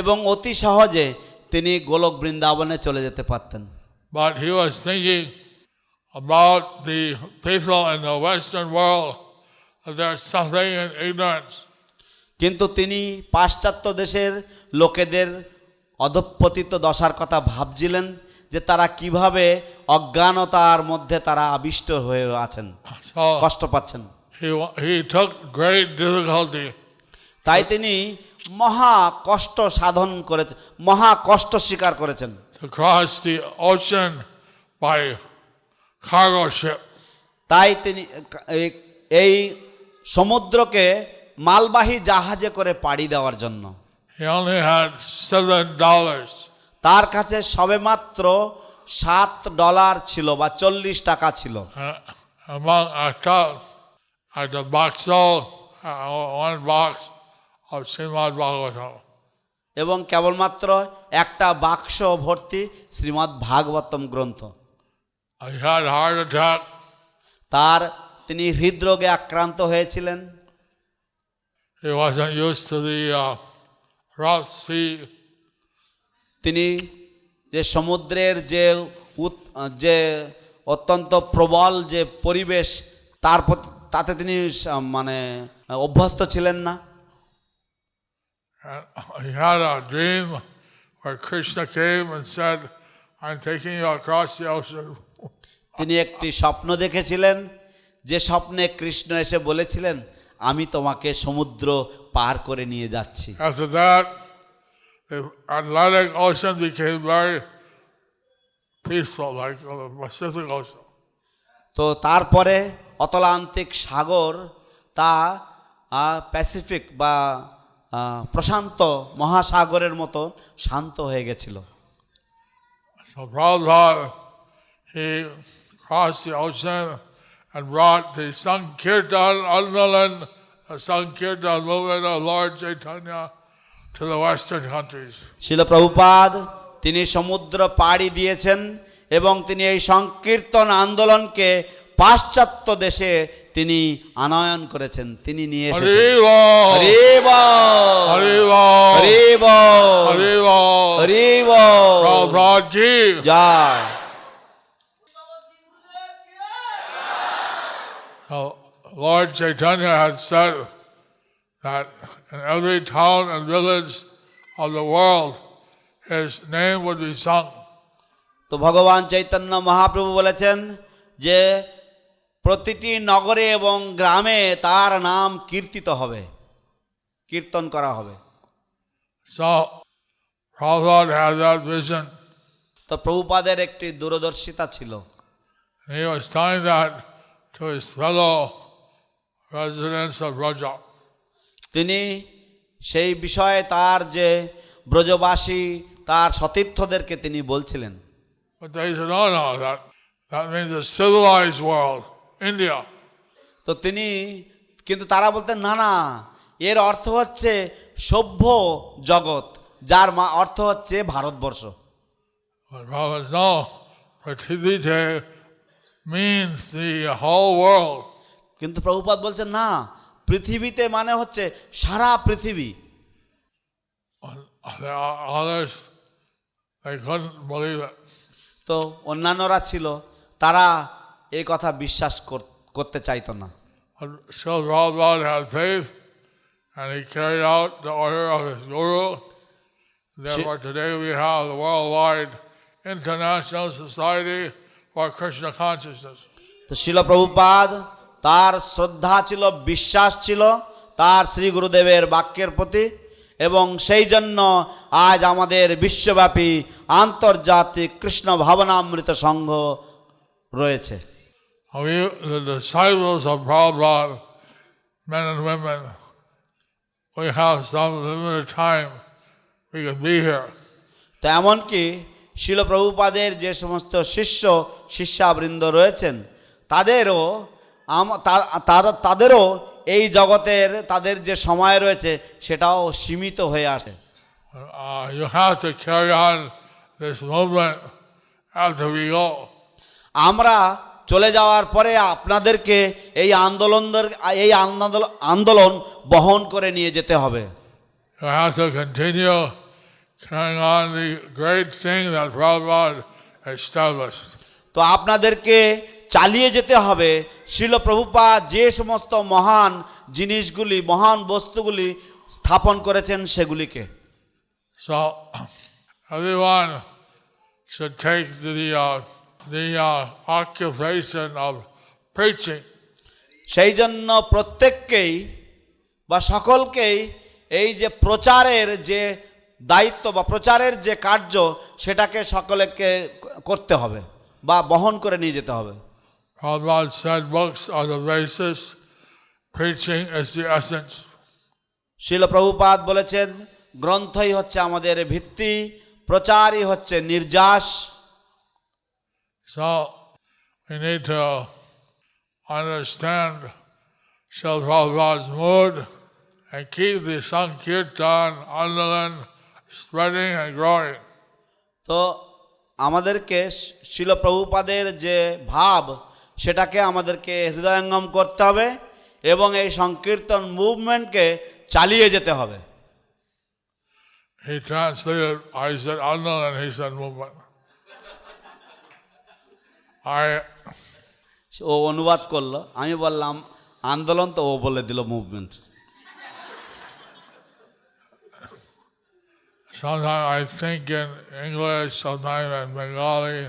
Speaker 4: এবং অতি সহজে তিনি গোলক বৃন্দাবনে চলে যেতে পারতেন।
Speaker 3: But he was thinking about the people in the Western world, that there's something in ignorance.
Speaker 4: কিন্তু তিনি পাশ্চাত্য দেশের লোকেদের অধঃপতিত দশার কথা ভাবছিলেন, যে তারা কিভাবে অজ্ঞানতার মধ্যে তারা আবিষ্ট হয়ে আছেন,
Speaker 3: So
Speaker 4: কষ্ট পাচ্ছেন।
Speaker 3: he took great difficulty
Speaker 4: তাই তিনি মহা কষ্ট সাধন করেছেন, মহা কষ্ট স্বীকার করেছেন
Speaker 3: to cross the ocean by cargo ship.
Speaker 4: তাই তিনি এই সমুদ্রকে মালবাহী জাহাজে করে পাড়ি দেওয়ার জন্য
Speaker 3: He only had $7.
Speaker 4: তার কাছে সবেমাত্র $7 ছিল বা 40 টাকা ছিল।
Speaker 3: Among at the box sold one box of Srimad Bhagavatam.
Speaker 4: এবং কেবলমাত্র একটা বাক্স ভর্তি শ্রীমদ্ ভাগবতম গ্রন্থ।
Speaker 3: He had a heart attack.
Speaker 4: তিনি হৃদরোগে আক্রান্ত হয়েছিলেন।
Speaker 3: He wasn't used to the rough sea.
Speaker 4: তিনি যে সমুদ্রের যে অত্যন্ত প্রবল যে পরিবেশ তাতে তিনি মানে অভ্যস্ত ছিলেন না।
Speaker 3: He had a dream where Krishna came and said, "I'm taking you across the ocean."
Speaker 4: তিনি একটি স্বপ্ন দেখেছিলেন, যে স্বপ্নে কৃষ্ণ এসে বলেছিলেন, আমি তোমাকে সমুদ্র পার করে নিয়ে যাচ্ছি।
Speaker 3: After that, the Atlantic Ocean became very peaceful, like the Pacific Ocean.
Speaker 4: তো তারপরে অতলান্তিক সাগর তা প্যাসিফিক বা প্রশান্ত মহাসাগরের মতো শান্ত হয়ে গেছিল।
Speaker 3: So Prabhupada, he crossed the ocean and brought the Sankirtan Andalan, the Sankirtan movement of Lord Chaitanya to the Western countries.
Speaker 4: শিল প্রভুপাদ তিনি সমুদ্র পাড়ি দিয়েছেন এবং তিনি এই সংকীর্তন আন্দোলনকে পাশ্চাত্য দেশে তিনি আনয়ন করেছেন, তিনি নিয়ে এসেছেন।
Speaker 3: Haribo!
Speaker 4: Hari ball,
Speaker 3: Haribo!
Speaker 4: Hari ball,
Speaker 3: Haribo!
Speaker 4: Hari ball,
Speaker 3: Prabhupada ki!
Speaker 4: Joy.
Speaker 3: So Lord Chaitanya had said that in every town and village of the world, his name would be sung.
Speaker 4: তো ভগবান চৈতন্য মহাপ্রভু বলেছেন যে প্রতিটি নগরে এবং গ্রামে তার নাম কীর্তিত হবে, কীর্তন করা হবে।
Speaker 3: So Prabhupada had that vision.
Speaker 4: তো প্রভুপাদের একটি দূরদর্শিতা ছিল।
Speaker 3: He was telling that to his fellow residents of Braja.
Speaker 4: তিনি সেই বিষয়ে তার যে ব্রজবাসী তার সতীর্থদেরকে তিনি বলছিলেন।
Speaker 3: But they said, no, that means the civilized world, India.
Speaker 4: তো তিনি কিন্তু তারা বলতেন না না, এর অর্থ হচ্ছে সভ্য জগৎ, যার অর্থ হচ্ছে Bharatvarsha.
Speaker 3: But Prabhupada said, no, Pratibhite means the whole world.
Speaker 4: কিন্তু প্রভুপাদ বলছেন না, পৃথিবীতে মানে হচ্ছে সারা পৃথিবী।
Speaker 3: The others, they couldn't believe it.
Speaker 4: তো অন্যান্যরা ছিল, তারা এই কথা বিশ্বাস করতে চাইতো না।
Speaker 3: But still Prabhupada had faith, and he carried out the order of his guru. Therefore, today we have the worldwide international society for Krishna consciousness.
Speaker 4: তো শিল প্রভুপাদ তার শ্রদ্ধা ছিল, বিশ্বাস ছিল তার শ্রী গুরুদেবের বাক্যের প্রতি, এবং সেই জন্য আজ আমাদের বিশ্বব্যাপী আন্তর্জাতিক কৃষ্ণ ভাবনামৃত সংঘ রয়েছে।
Speaker 3: We, the disciples of Prabhupada, men and women, we have some limited time we can be here.
Speaker 4: তো এমনকি শিল প্রভুপাদের যে সমস্ত শিষ্য শিষ্যাবৃন্দ রয়েছেন তাদেরও এই জগতের তাদের যে সময় রয়েছে সেটাও সীমিত হয়ে আসে।
Speaker 3: You have to carry on this movement after we go.
Speaker 4: আমরা চলে যাওয়ার পরে আপনাদেরকে এই আন্দোলন বহন করে নিয়ে যেতে হবে।
Speaker 3: You have to continue carrying on the great thing that Prabhupada established.
Speaker 4: তো আপনাদেরকে চালিয়ে যেতে হবে শ্রীল প্রভুপাদ যে সমস্ত মহান জিনিসগুলি, মহান বস্তুগুলি স্থাপন করেছেন সেগুলিকে।
Speaker 3: So everyone should take the occupation of preaching.
Speaker 4: সেই জন্য প্রত্যেককেই বা সকলকেই এই যে প্রচারের যে দায়িত্ব বা প্রচারের যে কার্য সেটাকে সকলকে করতে হবে বা বহন করে নিয়ে যেতে হবে।
Speaker 3: Prabhupada said books are the basis, preaching is the essence.
Speaker 4: শিল প্রভুপাদ বলেছেন গ্রন্থই হচ্ছে আমাদের ভিত্তি, প্রচারই হচ্ছে নির্যাস।
Speaker 3: So we need to understand Srila Prabhupada's mood and keep the Sankirtan Andalan spreading and growing.
Speaker 4: তো আমাদেরকে শিল প্রভুপাদের যে ভাব সেটাকে আমাদেরকে হৃদয়ঙ্গম করতে হবে এবং এই সংকীর্তন মুভমেন্টকে চালিয়ে যেতে হবে।
Speaker 3: He translated, I said Andalan, he said movement.
Speaker 4: ও অনুবাদ করলো, আমি বললাম আন্দোলন, তো ও বলে দিল movement.
Speaker 3: Sometimes I think in English, sometimes in Bengali,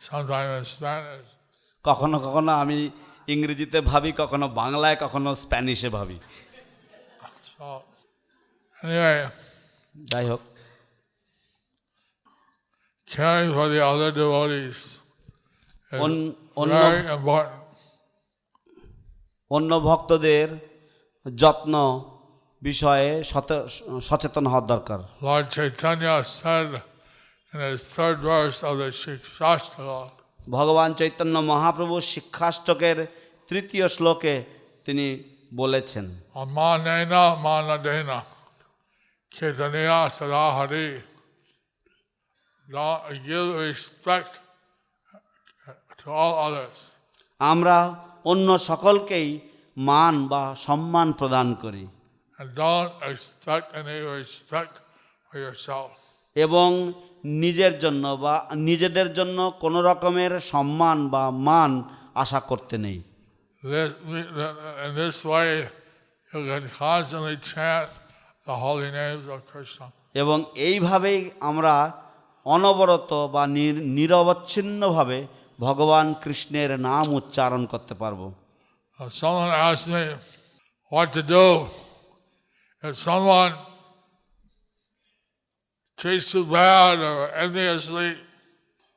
Speaker 3: sometimes in Spanish.
Speaker 4: কখনো কখনো আমি ইংরেজিতে ভাবি, কখনো বাংলায়, কখনো স্প্যানিশে ভাবি।
Speaker 3: So anyway,
Speaker 4: যাই হোক,
Speaker 3: caring for the other devotees is very important.
Speaker 4: অন্য ভক্তদের যত্ন বিষয়ে সচেতন হওয়া দরকার।
Speaker 3: Lord Chaitanya said in his third verse of the Shikshashtaka,
Speaker 4: ভগবান চৈতন্য মহাপ্রভু শিক্ষাষ্টকের তৃতীয় শ্লোকে তিনি বলেছেন,
Speaker 3: Amanena manadena Chaitanya Sadahari. Don't give respect to all others.
Speaker 4: আমরা অন্য সকলকেই মান বা সম্মান প্রদান করি
Speaker 3: And don't expect any respect for yourself.
Speaker 4: এবং নিজের জন্য বা নিজেদের জন্য কোনো রকমের সম্মান বা মান আশা করতে নেই।
Speaker 3: In this way, you can constantly chant the holy names of Krishna.
Speaker 4: এবং এইভাবেই আমরা অনবরত বা নিরবচ্ছিন্নভাবে ভগবান কৃষ্ণের নাম উচ্চারণ করতে পারবো।
Speaker 3: Someone asked me what to do if someone treats you bad or enviously.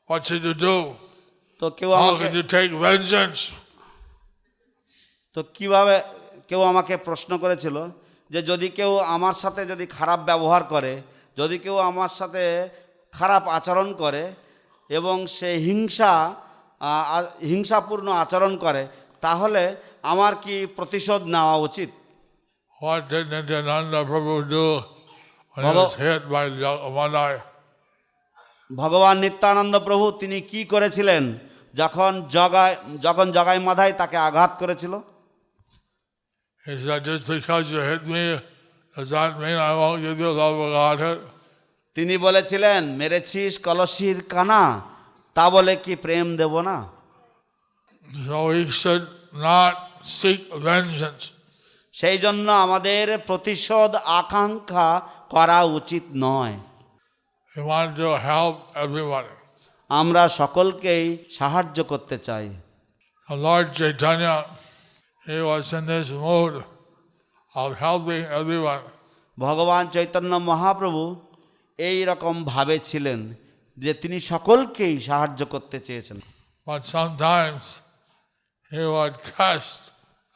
Speaker 3: What should you do?
Speaker 4: তো
Speaker 3: How can you take vengeance?
Speaker 4: কিভাবে কেউ আমাকে প্রশ্ন করেছিল যে যদি কেউ আমার সাথে যদি খারাপ ব্যবহার করে, যদি কেউ আমার সাথে খারাপ আচরণ করে এবং সে হিংসাপূর্ণ আচরণ করে, তাহলে আমার কি প্রতিশোধ নেওয়া উচিত?
Speaker 3: What did Nityananda Prabhu do when he was hit by Jagadai?
Speaker 4: ভগবান নিত্যানন্দ প্রভু তিনি কি করেছিলেন যখন জগাই মাধাই তাকে আঘাত করেছিল?
Speaker 3: He said, just because you hit me, does that mean I won't give you love of Godhead?
Speaker 4: তিনি বলেছিলেন, মেরেছিস কলসির কানা, তা বলে কি প্রেম দেব না?
Speaker 3: So we should not seek vengeance.
Speaker 4: সেই জন্য আমাদের প্রতিশোধ আকাঙ্ক্ষা করা উচিত নয়।
Speaker 3: We want to help everybody.
Speaker 4: আমরা সকলকেই সাহায্য করতে চাই।
Speaker 3: The Lord Chaitanya, he was in this mood of helping everyone.
Speaker 4: ভগবান চৈতন্য মহাপ্রভু এই রকম ভাবে ছিলেন যে তিনি সকলকেই সাহায্য করতে চেয়েছেন।
Speaker 3: But sometimes he would test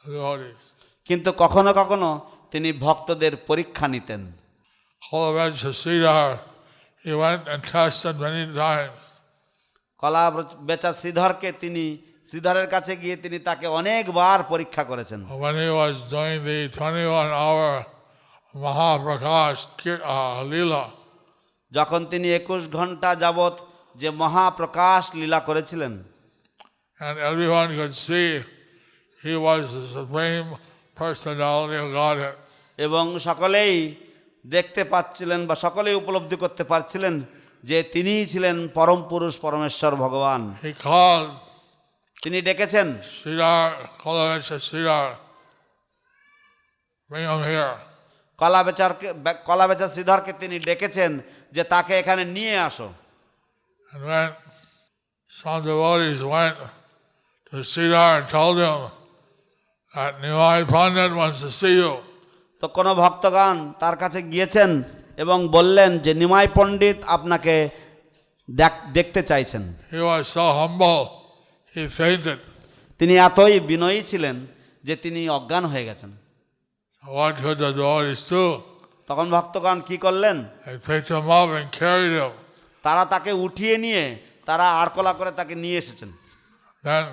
Speaker 3: the devotees.
Speaker 4: কিন্তু কখনো কখনো তিনি ভক্তদের পরীক্ষা নিতেন।
Speaker 3: Kolavecha Sridhar, he went and tested many times.
Speaker 4: কলা বেচা শ্রীধরের কাছে গিয়ে তিনি তাকে অনেকবার পরীক্ষা করেছেন।
Speaker 3: When he was doing the 21-hour Mahaprakash Leela,
Speaker 4: যখন তিনি 21 ঘন্টা যাবৎ যে মহাপ্রকাশ লীলা করেছিলেন,
Speaker 3: and everyone could see he was the supreme personality of Godhead.
Speaker 4: এবং সকলেই দেখতে পাচ্ছিলেন বা সকলেই উপলব্ধি করতে পারছিলেন যে তিনিই ছিলেন পরম পুরুষ পরমেশ্বর ভগবান।
Speaker 3: He called
Speaker 4: তিনি ডেকেছেন,
Speaker 3: Sridhar, Kolavecha Sridhar, bring him here.
Speaker 4: কলা বেচা শ্রীধরকে তিনি ডেকেছেন যে তাকে এখানে নিয়ে আসো।
Speaker 3: And when some devotees went to Sridhar and told him that Nimai Pandit wants to see you,
Speaker 4: তো কোনো ভক্তগণ তার কাছে গিয়েছেন এবং বললেন যে নিমাই পণ্ডিত আপনাকে দেখতে চাইছেন।
Speaker 3: he was so humble, he fainted.
Speaker 4: তিনি এতই বিনয়ী ছিলেন যে তিনি অজ্ঞান হয়ে গেছেন।
Speaker 3: So what could the devotees do?
Speaker 4: তখন ভক্তগণ কি করলেন?
Speaker 3: They picked him up and carried him.
Speaker 4: তারা তাকে উঠিয়ে নিয়ে তারা আড়কলা করে তাকে নিয়ে এসেছেন।
Speaker 3: Then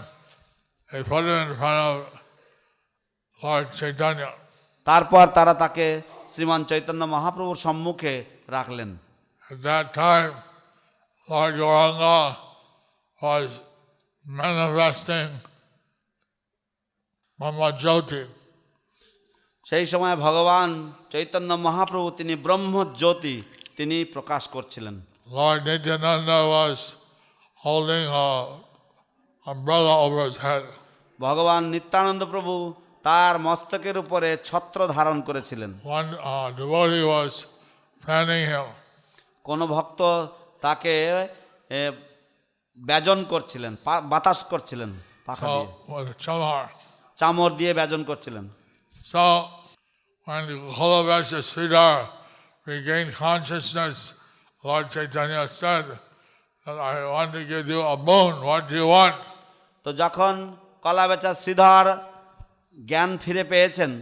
Speaker 3: they put him in front of Lord Chaitanya.
Speaker 4: তারপর তারা তাকে শ্রীমান চৈতন্য মহাপ্রভুর সম্মুখে রাখলেন।
Speaker 3: At that time, Lord Gauranga was manifesting Brahma Jyoti.
Speaker 4: সেই সময় ভগবান চৈতন্য মহাপ্রভু তিনি ব্রহ্মজ্যোতি তিনি প্রকাশ করছিলেন।
Speaker 3: Lord Nityananda was holding an umbrella over his head.
Speaker 4: ভগবান নিত্যানন্দ প্রভু তার মস্তকের উপরে ছত্র ধারণ করেছিলেন।
Speaker 3: One devotee was fanning him.
Speaker 4: কোন ভক্ত তাকে ব্যজন করছিলেন, বাতাস করছিলেন পাখা দিয়ে,
Speaker 3: with a chamar.
Speaker 4: চামর দিয়ে ব্যজন করছিলেন।
Speaker 3: So when Kolavecha Sridhar regained consciousness, Lord Chaitanya said that I want to give you a boon. What do you want?
Speaker 4: তো যখন কলা বেচা শ্রীধর জ্ঞান ফিরে পেয়েছেন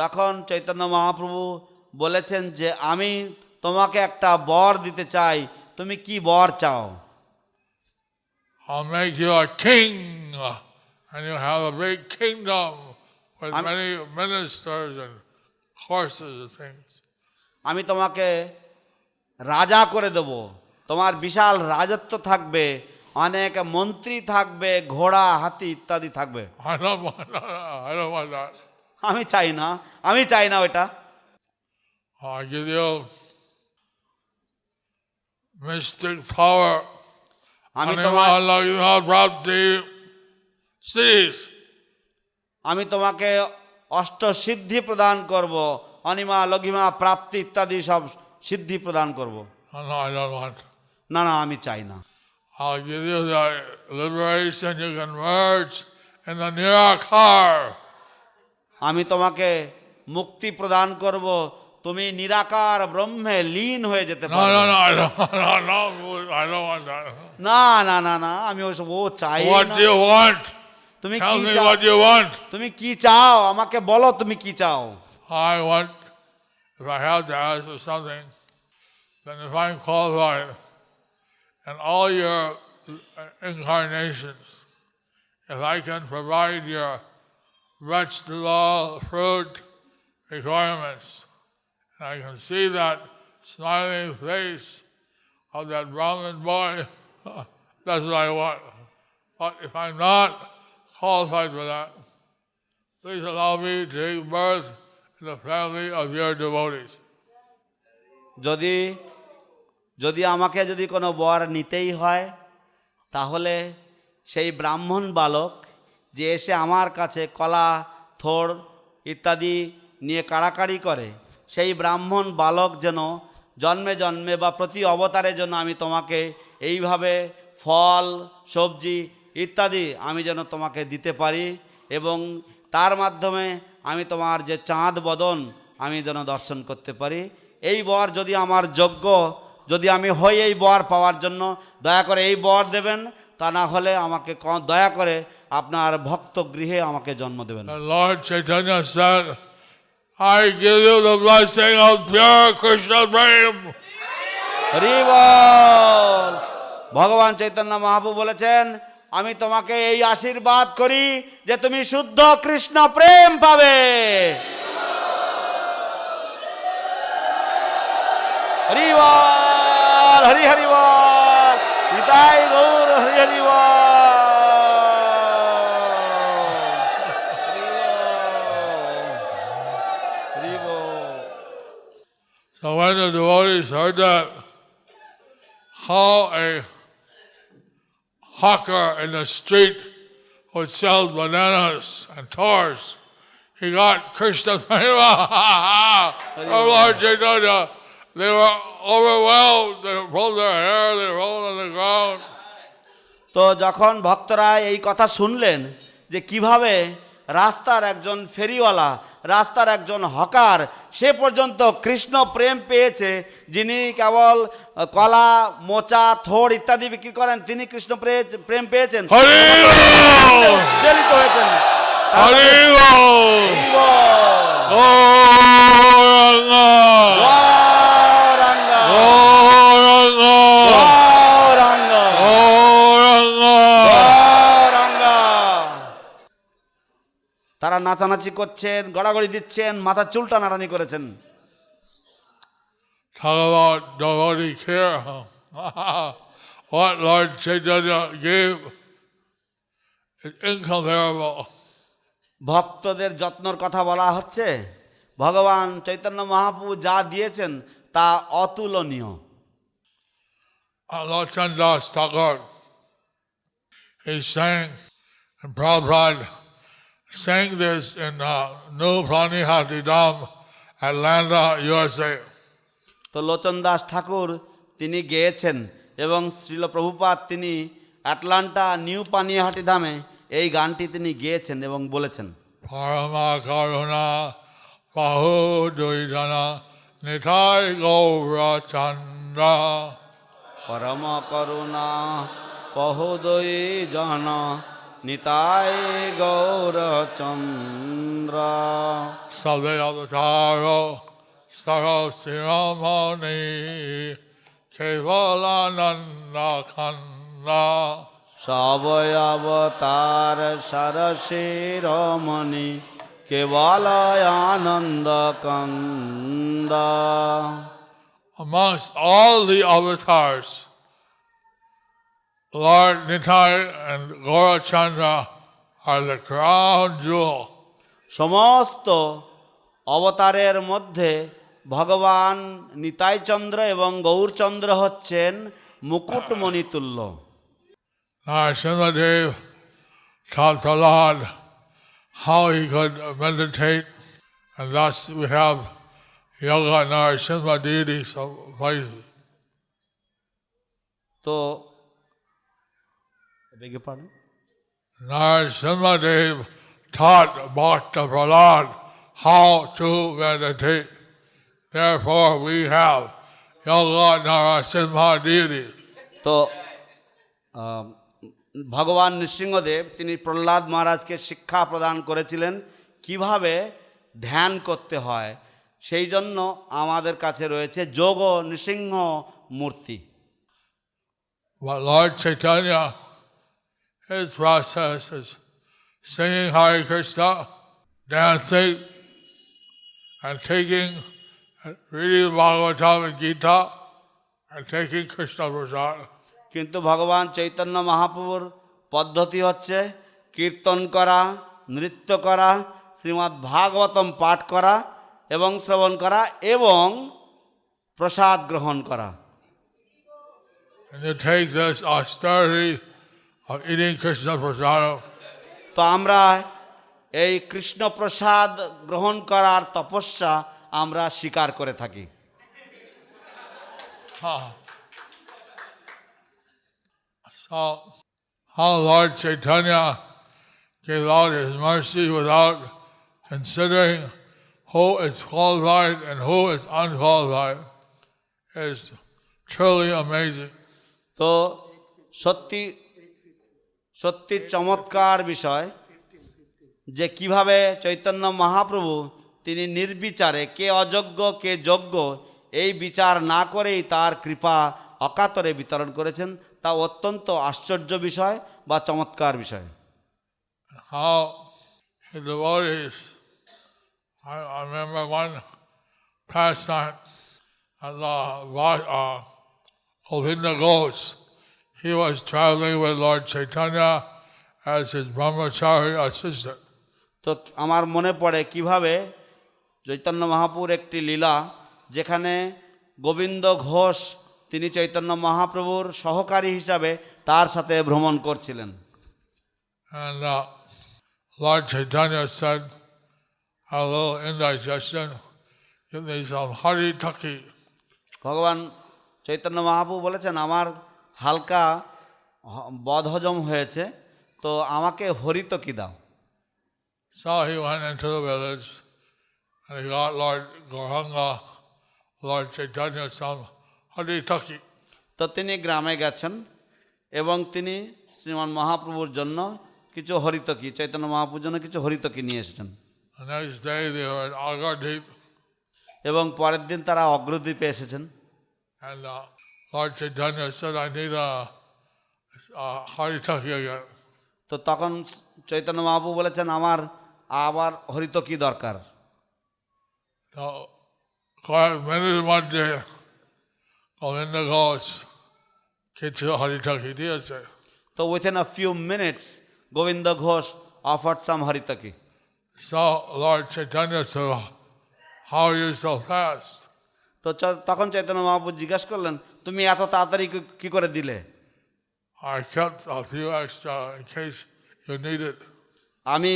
Speaker 4: তখন চৈতন্য মহাপ্রভু বলেছেন যে আমি তোমাকে একটা বর দিতে চাই, তুমি কি বর চাও?
Speaker 3: I'll make you a king, and you have a big kingdom with many ministers and horses and things.
Speaker 4: আমি তোমাকে রাজা করে দেব, তোমার বিশাল রাজত্ব থাকবে, অনেক মন্ত্রী থাকবে, ঘোড়া হাতি ইত্যাদি থাকবে।
Speaker 3: I don't want that.
Speaker 4: আমি চাই না ওটা।
Speaker 3: I'll give you mystic power.
Speaker 4: আমি তোমার আমি তোমাকে অষ্টসিদ্ধি প্রদান করব, অনিমা লঘিমা প্রাপ্তি ইত্যাদি সব সিদ্ধি প্রদান করব।
Speaker 3: No, I don't want.
Speaker 4: না আমি চাই না।
Speaker 3: I'll give you the liberation you can merge in the Nirakar.
Speaker 4: আমি তোমাকে মুক্তি প্রদান করব, তুমি নিরাকার ব্রহ্মে লীন হয়ে যেতে পারবে।
Speaker 3: No, I don't want that.
Speaker 4: না আমি ওসব চাই না।
Speaker 3: What do you want?
Speaker 4: তুমি
Speaker 3: Tell
Speaker 4: কি
Speaker 3: me
Speaker 4: চাও?
Speaker 3: what you want.
Speaker 4: তুমি কি চাও আমাকে বলো, তুমি কি চাও?
Speaker 3: I want, if I have to ask for something, then if I'm qualified in all your incarnations, if I can provide your vegetable, fruit requirements, and I can see that smiling face of that Brahmin boy, that's what I want. But if I'm not qualified for that, please allow me to take birth in the family of your devotees.
Speaker 4: যদি আমাকে যদি কোনো বর নিতেই হয় তাহলে সেই ব্রাহ্মণ বালক যে এসে আমার কাছে কলা থোড় ইত্যাদি নিয়ে কাড়াকাড়ি করে, সেই ব্রাহ্মণ বালক যেন জন্মে জন্মে বা প্রতি অবতারের জন্য আমি তোমাকে এইভাবে ফল সবজি ইত্যাদি আমি যেন তোমাকে দিতে পারি, এবং তার মাধ্যমে আমি তোমার যে চাঁদ বদন আমি যেন দর্শন করতে পারি। এই বর যদি আমার যোগ্য, যদি আমি হই এই বর পাওয়ার জন্য, দয়া করে এই বর দেবেন, তা না হলে আমাকে দয়া করে আপনার ভক্ত গৃহে আমাকে জন্ম দেবেন।
Speaker 3: Lord Chaitanya said, I give you the blessing of pure Krishna Prem.
Speaker 4: Hari বল। ভগবান চৈতন্য মহাপ্রভু বলেছেন আমি তোমাকে এই আশীর্বাদ করি যে তুমি শুদ্ধ কৃষ্ণ প্রেম পাবে। হরি বল, হরি হরি বল, নিতাই গৌর হরি হরি বল।
Speaker 3: So when the devotees heard that, how a hawker in the street would sell bananas and tours, he got Krishna Prema. Oh Lord Chaitanya, they were overwhelmed, they pulled their hair, they rolled on the ground.
Speaker 4: তো যখন ভক্তরা এই কথা শুনলেন যে কিভাবে রাস্তার একজন ফেরিওয়ালা, রাস্তার একজন হকার সে পর্যন্ত কৃষ্ণ প্রেম পেয়েছে, যিনি কেবল কলা মোচা থোড় ইত্যাদি বিক্রি করেন তিনি কৃষ্ণ প্রেম পেয়েছেন, উদ্বেলিত হয়েছেন। তারা নাচানাচি করছেন, গড়াগড়ি দিচ্ছেন, মাথার চুলটা নাড়ানি করেছেন।
Speaker 3: Talk about devotee care. What Lord Chaitanya gave is incomparable.
Speaker 4: ভক্তদের যত্নর কথা বলা হচ্ছে, ভগবান চৈতন্য মহাপ্রভু যা দিয়েছেন তা অতুলনীয়।
Speaker 3: Lord Chandas Thakur, he sang, and Prabhupada sang this in New Pranihati Dham, Atlanta, USA.
Speaker 4: তো লোচন দাস ঠাকুর তিনি গেয়েছেন এবং শ্রীল প্রভুপাদ তিনি আটলান্টা নিউ পানিহাটি ধামে এই গানটি তিনি গেয়েছেন এবং বলেছেন,
Speaker 3: Parama Karuna Bahu Duidana Nitai Gaura Chandra
Speaker 4: পরম করুণা পহোদয়ী জন Nitai Gourchandra
Speaker 3: Salve Avataro, Saro Siramani, Kevalananda Kanda,
Speaker 4: সবয় অবতার সরশিরমণি কেবল আনন্দ কন্দ
Speaker 3: amongst all the avatars, Lord Nitai and Gaurachandra are the crown jewel.
Speaker 4: সমস্ত অবতারের মধ্যে ভগবান নিতাইচন্দ্র এবং গৌরচন্দ্র হচ্ছেন মুকুটমণিতুল্য।
Speaker 3: Narasimhadev taught Prahlad how he could meditate, and thus we have Yoga Narasimha deity some places.
Speaker 4: তো বেগে পড়ুন।
Speaker 3: Narasimhadev taught Bhakta Prahlad how to meditate. Therefore, we have Yoga Narasimha deity.
Speaker 4: তো ভগবান নৃসিংহদেব তিনি প্রহ্লাদ মহারাজকে শিক্ষা প্রদান করেছিলেন কিভাবে ধ্যান করতে হয়, সেই জন্য আমাদের কাছে রয়েছে যোগ নৃসিংহ মূর্তি।
Speaker 3: But Lord Chaitanya, his process is singing Hare Krishna, dancing, and taking, reading Bhagavatam and Gita, and taking Krishna Prasad.
Speaker 4: কিন্তু ভগবান চৈতন্য মহাপ্রভুর পদ্ধতি হচ্ছে কীর্তন করা, নৃত্য করা, শ্রীমদ্ ভাগবতম পাঠ করা এবং শ্রবণ করা এবং প্রসাদ গ্রহণ করা।
Speaker 3: And you take this austerity of eating Krishna Prasad,
Speaker 4: তো আমরা এই কৃষ্ণ প্রসাদ গ্রহণ করার তপস্যা আমরা স্বীকার করে থাকি।
Speaker 3: so how Lord Chaitanya gave out his mercy without considering who is qualified and who is unqualified is truly amazing.
Speaker 4: তো সত্যি সত্যি চমৎকার বিষয় যে কিভাবে চৈতন্য মহাপ্রভু তিনি নির্বিচারে কে অযোগ্য কে যোগ্য এই বিচার না করেই তার কৃপা অকাতরে বিতরণ করেছেন, তা অত্যন্ত আশ্চর্য বিষয় বা চমৎকার বিষয়।
Speaker 3: How the devotees, I remember one pastime at Govinda Ghosh. He was traveling with Lord Chaitanya as his brahmachari assistant.
Speaker 4: তো আমার মনে পড়ে কিভাবে চৈতন্য মহাপ্রভুর একটি লীলা, যেখানে গোবিন্দ ঘোষ তিনি চৈতন্য মহাপ্রভুর সহকারী হিসাবে তার সাথে ভ্রমণ করছিলেন।
Speaker 3: And Lord Chaitanya said, a little indigestion, give me some hari taki.
Speaker 4: ভগবান চৈতন্য মহাপ্রভু বলেছেন আমার হালকা বদহজম হয়েছে, তো আমাকে হরিতকি দাও।
Speaker 3: So he went into the village and he got Lord Gauranga, Lord Chaitanya some hari taki.
Speaker 4: তো তিনি গ্রামে গেছেন এবং তিনি শ্রীমান মহাপ্রভুর জন্য কিছু হরিতকি, চৈতন্য মহাপ্রভুর জন্য কিছু হরিতকি নিয়ে এসেছেন।
Speaker 3: The next day they were in Agardeep
Speaker 4: এবং পরের দিন তারা অগ্রদ্বীপে এসেছেন।
Speaker 3: and Lord Chaitanya said, I need a hari taki again.
Speaker 4: তো তখন চৈতন্য মহাপ্রভু বলেছেন আমার আবার হরিতকি দরকার।
Speaker 3: So কয়েক মিনিটের মধ্যে গোবিন্দ ঘোষ কিছু hari taki দিয়েছে।
Speaker 4: তো within a few minutes Govinda Ghosh offered some হরিতকি।
Speaker 3: So Lord Chaitanya said, how are you so fast?
Speaker 4: তো তখন চৈতন্য মহাপ্রভু জিজ্ঞাসা করলেন তুমি এত তাড়াতাড়ি কি করে দিলে?
Speaker 3: I kept a few extra in case you need it.
Speaker 4: আমি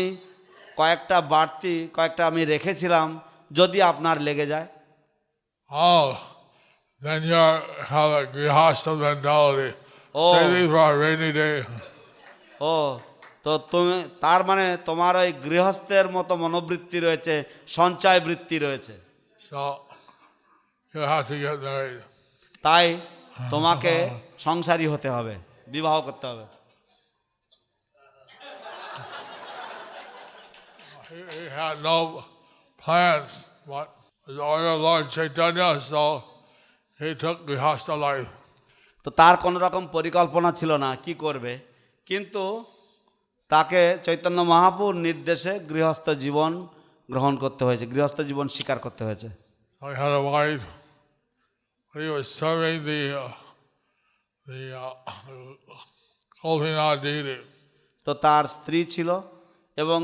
Speaker 4: কয়েকটা আমি রেখেছিলাম যদি আপনার লেগে যায়।
Speaker 3: Oh, then you have a grihastha mentality.
Speaker 4: Oh.
Speaker 3: Saving for a rainy day.
Speaker 4: ও, তো তুমি তার মানে তোমার ওই গৃহস্থের মতো মনোবৃত্তি রয়েছে, সঞ্চয় বৃত্তি রয়েছে।
Speaker 3: So you have to get married.
Speaker 4: তাই তোমাকে সংসারী হতে হবে, বিবাহ করতে হবে।
Speaker 3: He had no plans, but the order of Lord Chaitanya, so he took Grihastha life.
Speaker 4: তো তার কোনো রকম পরিকল্পনা ছিল না কি করবে, কিন্তু তাকে চৈতন্য মহাপ্রভুর নির্দেশে গৃহস্থ জীবন গ্রহণ করতে হয়েছে, গৃহস্থ জীবন স্বীকার করতে হয়েছে।
Speaker 3: I had a wife. He was serving the Gopinath deity.
Speaker 4: তো তার স্ত্রী ছিল এবং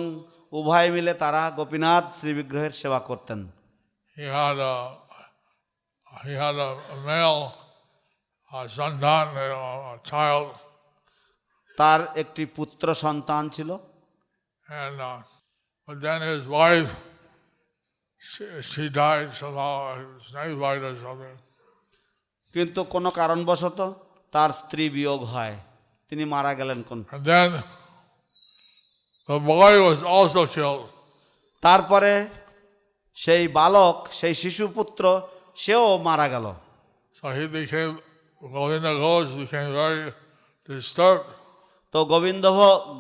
Speaker 4: উভয় মিলে তারা গোপীনাথ শ্রী বিগ্রহের সেবা করতেন।
Speaker 3: He had a male santan, a child,
Speaker 4: তার একটি পুত্র সন্তান ছিল,
Speaker 3: and but then his wife, she died somehow. Snake bite or something.
Speaker 4: কিন্তু কোনো কারণবশত তার স্ত্রী বিয়োগ হয়, তিনি মারা গেলেন। কোন
Speaker 3: And then the boy was also killed.
Speaker 4: তারপরে সেই বালক, সেই শিশুপুত্র, সেও মারা গেল।
Speaker 3: So he became, Govinda Ghosh became very disturbed.
Speaker 4: তো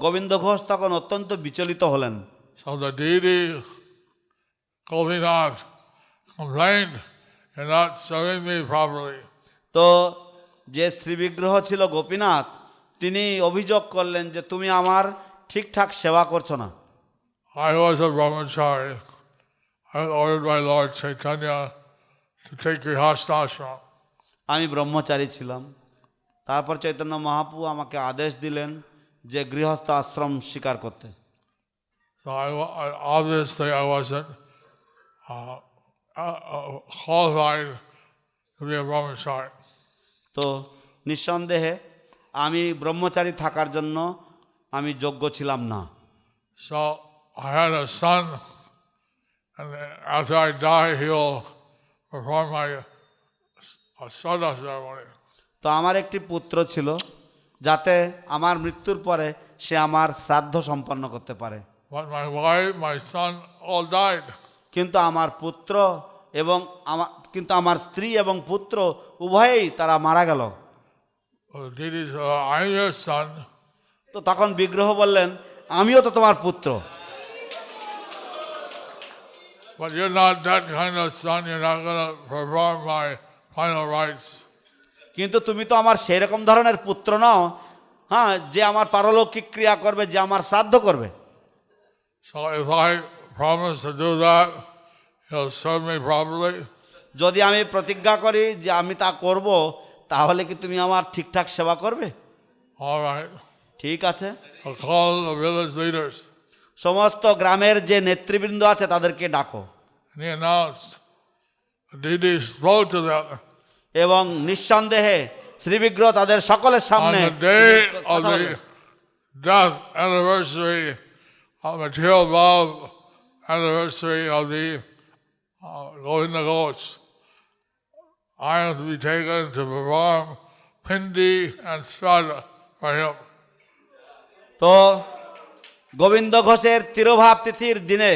Speaker 4: গোবিন্দ ঘোষ তখন অত্যন্ত বিচলিত হলেন।
Speaker 3: So the deity, Govinath, complained, "You're not serving me properly."
Speaker 4: তো যে শ্রীবিগ্রহ ছিল গোপীনাথ, তিনি অভিযোগ করলেন যে তুমি আমার ঠিকঠাক সেবা করছো না।
Speaker 3: I was a brahmachari. I was ordered by Lord Chaitanya to take Grihasthashram.
Speaker 4: আমি ব্রহ্মচারী ছিলাম, তারপর চৈতন্য মহাপ্রভু আমাকে আদেশ দিলেন যে গৃহস্থ আশ্রম স্বীকার করতে।
Speaker 3: So obviously I wasn't qualified to be a brahmachari.
Speaker 4: তো নিঃসন্দেহে আমি ব্রহ্মচারী থাকার জন্য আমি যোগ্য ছিলাম না।
Speaker 3: So I had a son, and after I die, he'll perform my Shraddha ceremony.
Speaker 4: তো আমার একটি পুত্র ছিল, যাতে আমার মৃত্যুর পরে সে আমার শ্রাদ্ধ সম্পন্ন করতে পারে।
Speaker 3: But my wife, my son all died.
Speaker 4: কিন্তু আমার পুত্র এবং আমার স্ত্রী এবং পুত্র উভয়েই তারা মারা গেল।
Speaker 3: Deities, I'm your son.
Speaker 4: তো তখন বিগ্রহ বললেন, আমিও তো তোমার পুত্র,
Speaker 3: But you're not that kind of son. You're not going to perform my final rites.
Speaker 4: কিন্তু তুমি তো আমার সেই রকম ধরনের পুত্র নও, হ্যাঁ, যে আমার পারলৌকিক ক্রিয়া করবে, যে আমার শ্রাদ্ধ করবে।
Speaker 3: So if I promise to do that, he'll serve me properly.
Speaker 4: যদি আমি প্রতিজ্ঞা করি যে আমি তা করব, তাহলে কি তুমি আমার ঠিকঠাক সেবা করবে?
Speaker 3: All right.
Speaker 4: ঠিক আছে।
Speaker 3: I'll call the village leaders.
Speaker 4: সমস্ত গ্রামের যে নেতৃবৃন্দ আছে তাদেরকে ডাকো।
Speaker 3: And he announced, the deities spoke to them.
Speaker 4: এবং নিঃসন্দেহে শ্রীবিগ্রহ তাদের সকলের
Speaker 3: On
Speaker 4: সামনে
Speaker 3: the day of the death anniversary of material love anniversary of the Govinda Ghosh, I am to be taken to perform Pindi and Shraddha for him.
Speaker 4: তো গোবিন্দ ঘোষের তিরোভাব তিথির দিনে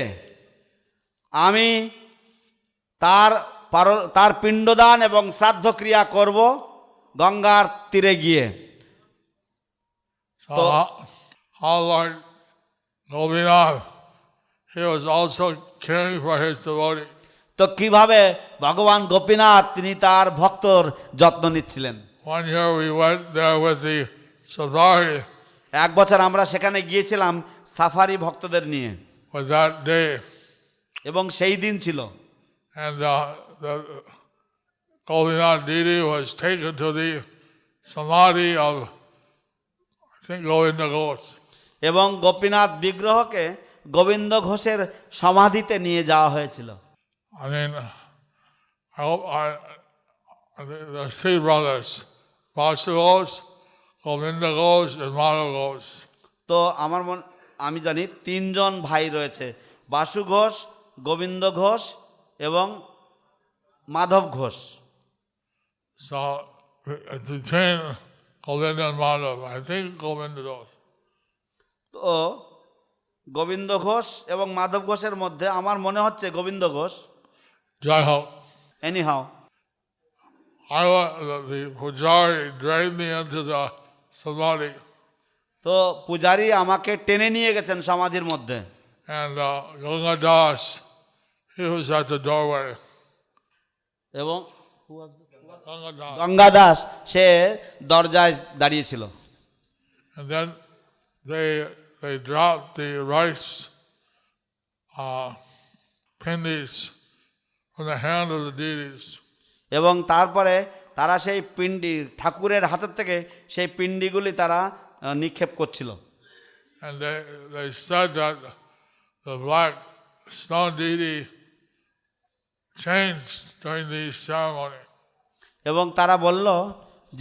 Speaker 4: আমি তার পিণ্ডদান এবং শ্রাদ্ধ ক্রিয়া করব গঙ্গার তীরে গিয়ে।
Speaker 3: So how Lord Gopinath, he was also caring for his devotee.
Speaker 4: তো কিভাবে ভগবান গোপীনাথ তিনি তার ভক্তর যত্ন নিচ্ছিলেন।
Speaker 3: One year we went there with the safari.
Speaker 4: এক বছর আমরা সেখানে গিয়েছিলাম সাফারি ভক্তদের নিয়ে,
Speaker 3: Was that day,
Speaker 4: এবং সেই দিন ছিল
Speaker 3: and the Gopinath deity was taken to the samadhi of, I think, Govinda Ghosh.
Speaker 4: এবং গোপীনাথ বিগ্রহকে গোবিন্দ ঘোষের সমাধিতে নিয়ে যাওয়া হয়েছিল।
Speaker 3: I mean, I hope the three brothers, Vasu Ghosh, Govinda Ghosh, and Madhav Ghosh.
Speaker 4: তো আমি জানি তিনজন ভাই রয়েছে, বাসু ঘোষ, গোবিন্দ ঘোষ এবং Madhav Ghosh.
Speaker 3: So between Govinda and Madhav, I think Govinda Ghosh.
Speaker 4: তো গোবিন্দ ঘোষ এবং মাধব ঘোষের মধ্যে আমার মনে হচ্ছে Gobinda Ghosh.
Speaker 3: Jai Ho.
Speaker 4: Anyhow,
Speaker 3: the pujari dragged me into the samadhi,
Speaker 4: তো পূজারি আমাকে টেনে নিয়ে গেছেন সমাধির মধ্যে,
Speaker 3: and Ganga Das, he was at the doorway.
Speaker 4: এবং
Speaker 3: Ganga Das.
Speaker 4: গঙ্গা দাস সে দরজায় দাঁড়িয়েছিল।
Speaker 3: And then they dropped the rice pennies from the hand of the deities.
Speaker 4: এবং তারপরে তারা সেই পিণ্ডি ঠাকুরের হাতের থেকে সেই পিণ্ডিগুলি তারা নিক্ষেপ করছিল।
Speaker 3: And they said that the black stone deity changed during these ceremonies.
Speaker 4: এবং তারা বলল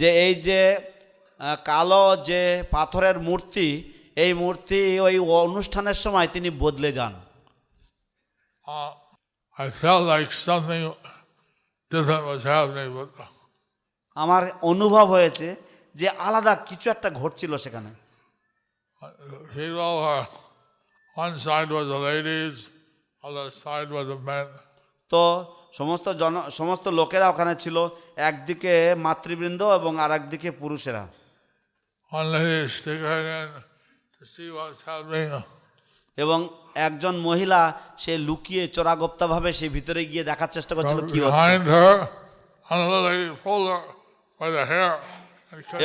Speaker 4: যে এই যে কালো যে পাথরের মূর্তি, এই মূর্তি ওই অনুষ্ঠানের সময় তিনি বদলে যান।
Speaker 3: I felt like something different was happening, but
Speaker 4: আমার অনুভব হয়েছে যে আলাদা কিছু একটা ঘটছিল সেখানে।
Speaker 3: people one side was the ladies, other side was the men.
Speaker 4: তো সমস্ত লোকেরা ওখানে ছিল, একদিকে মাতৃবৃন্দ এবং আর একদিকে পুরুষেরা।
Speaker 3: One lady stick her in to see what's happening.
Speaker 4: এবং একজন মহিলা সে লুকিয়ে চোরাগোপ্তাভাবে সে ভিতরে গিয়ে দেখার চেষ্টা করছিল
Speaker 3: From
Speaker 4: কি হচ্ছে।
Speaker 3: behind her, another lady pulled her by the hair.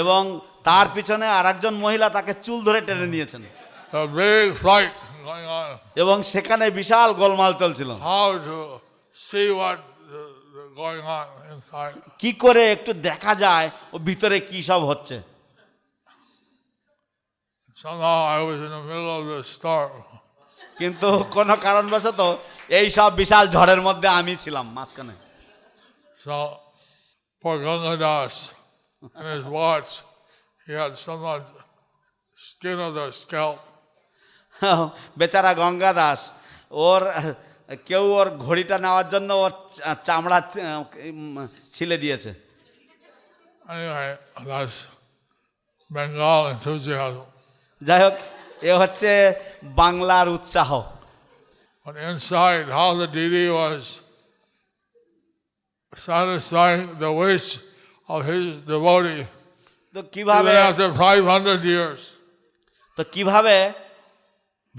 Speaker 4: এবং তার পিছনে আর একজন মহিলা তাকে চুল ধরে টেনে নিয়েছেন।
Speaker 3: A big fight going on.
Speaker 4: এবং সেখানে বিশাল গোলমাল চলছিল,
Speaker 3: How to see what going on inside.
Speaker 4: কি করে একটু দেখা যায় ও ভিতরে কি সব হচ্ছে।
Speaker 3: Somehow I was in the middle of the storm.
Speaker 4: কিন্তু কোনো কারণবশত এই সব বিশাল ঝড়ের মধ্যে আমি ছিলাম মাঝখানে।
Speaker 3: So poor Ganga Das and his watch, he had someone's skin of their scalp.
Speaker 4: বেচারা গঙ্গা দাস, ওর কেউ ওর ঘড়িটা নেওয়ার জন্য ওর চামড়া ছিলে দিয়েছে।
Speaker 3: Anyway, that's Bengal enthusiasm.
Speaker 4: যাই হোক, এ হচ্ছে বাংলার উৎসাহ।
Speaker 3: But inside, how the deity was satisfying the wish of his devotee,
Speaker 4: তো কিভাবে
Speaker 3: even after 500 years.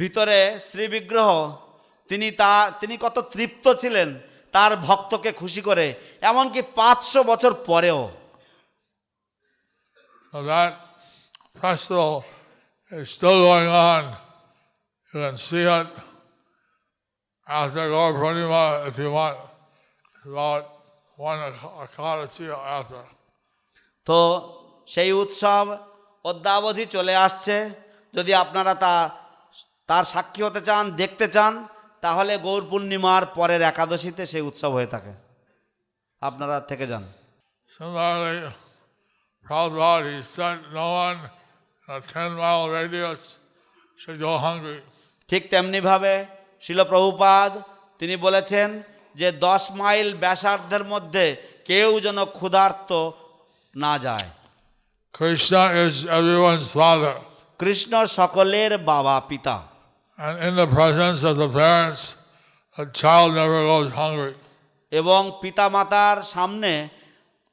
Speaker 4: ভিতরে শ্রী বিগ্রহ তিনি কত তৃপ্ত ছিলেন তার ভক্তকে খুশি করে, এমনকি 500 বছর পরেও।
Speaker 3: So that festival is still going on. You can see it after Gaur Purnima if you want. It's about 1 Ekadasi after.
Speaker 4: তো সেই উৎসব অদ্যাবধি চলে আসছে। যদি আপনারা তার সাক্ষী হতে চান, দেখতে চান, তাহলে গৌর পূর্ণিমার পরের একাদশীতে সেই উৎসব হয়ে থাকে। আপনারা থেকে যান।
Speaker 3: Similarly, Prabhupada, he said no one in a 10-mile radius should go hungry.
Speaker 4: ঠিক তেমনিভাবে শিল প্রভুপাদ তিনি বলেছেন যে 10 মাইল ব্যাসার্ধের মধ্যে কেউ যেন ক্ষুধার্ত না যায়।
Speaker 3: Krishna is everyone's father.
Speaker 4: Krishna সকলের বাবা পিতা,
Speaker 3: And in the presence of the parents, a child never goes hungry.
Speaker 4: এবং পিতামাতার সামনে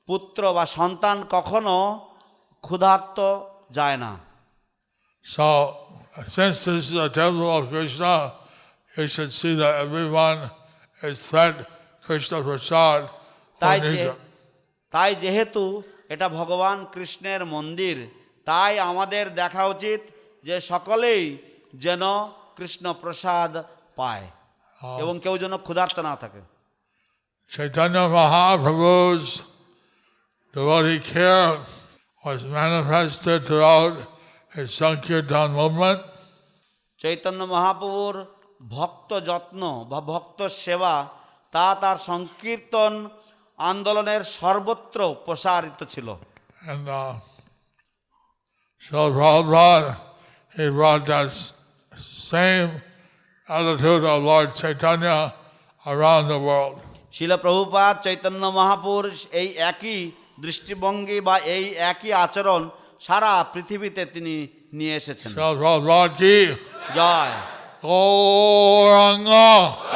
Speaker 4: পুত্র বা সন্তান কখনো ক্ষুধার্ত যায় না।
Speaker 3: So, since this is a temple of Krishna, you should see that everyone is fed Krishna Prasad.
Speaker 4: তাই যেহেতু এটা ভগবান কৃষ্ণের মন্দির, তাই আমাদের দেখা উচিত যে সকলেই যেন কৃষ্ণ প্রসাদ পায় এবং কেউ যেন ক্ষুধার্ত না থাকে।
Speaker 3: Chaitanya Mahaprabhu's devotee care was manifested throughout his Sankirtan movement.
Speaker 4: Chaitanya মহাপ্রভুর ভক্ত যত্ন বা ভক্ত সেবা তার সংকীর্তন আন্দোলনের সর্বত্র প্রসারিত ছিল।
Speaker 3: And so Prabhupada, he brought that same attitude of Lord Chaitanya around the world.
Speaker 4: শিল প্রভুপাদ চৈতন্য মহাপুর এই একই দৃষ্টিভঙ্গি বা এই একই আচরণ সারা পৃথিবীতে তিনি নিয়ে এসেছেন।
Speaker 3: So Prabhupada ki
Speaker 4: জয়
Speaker 3: Gauranga.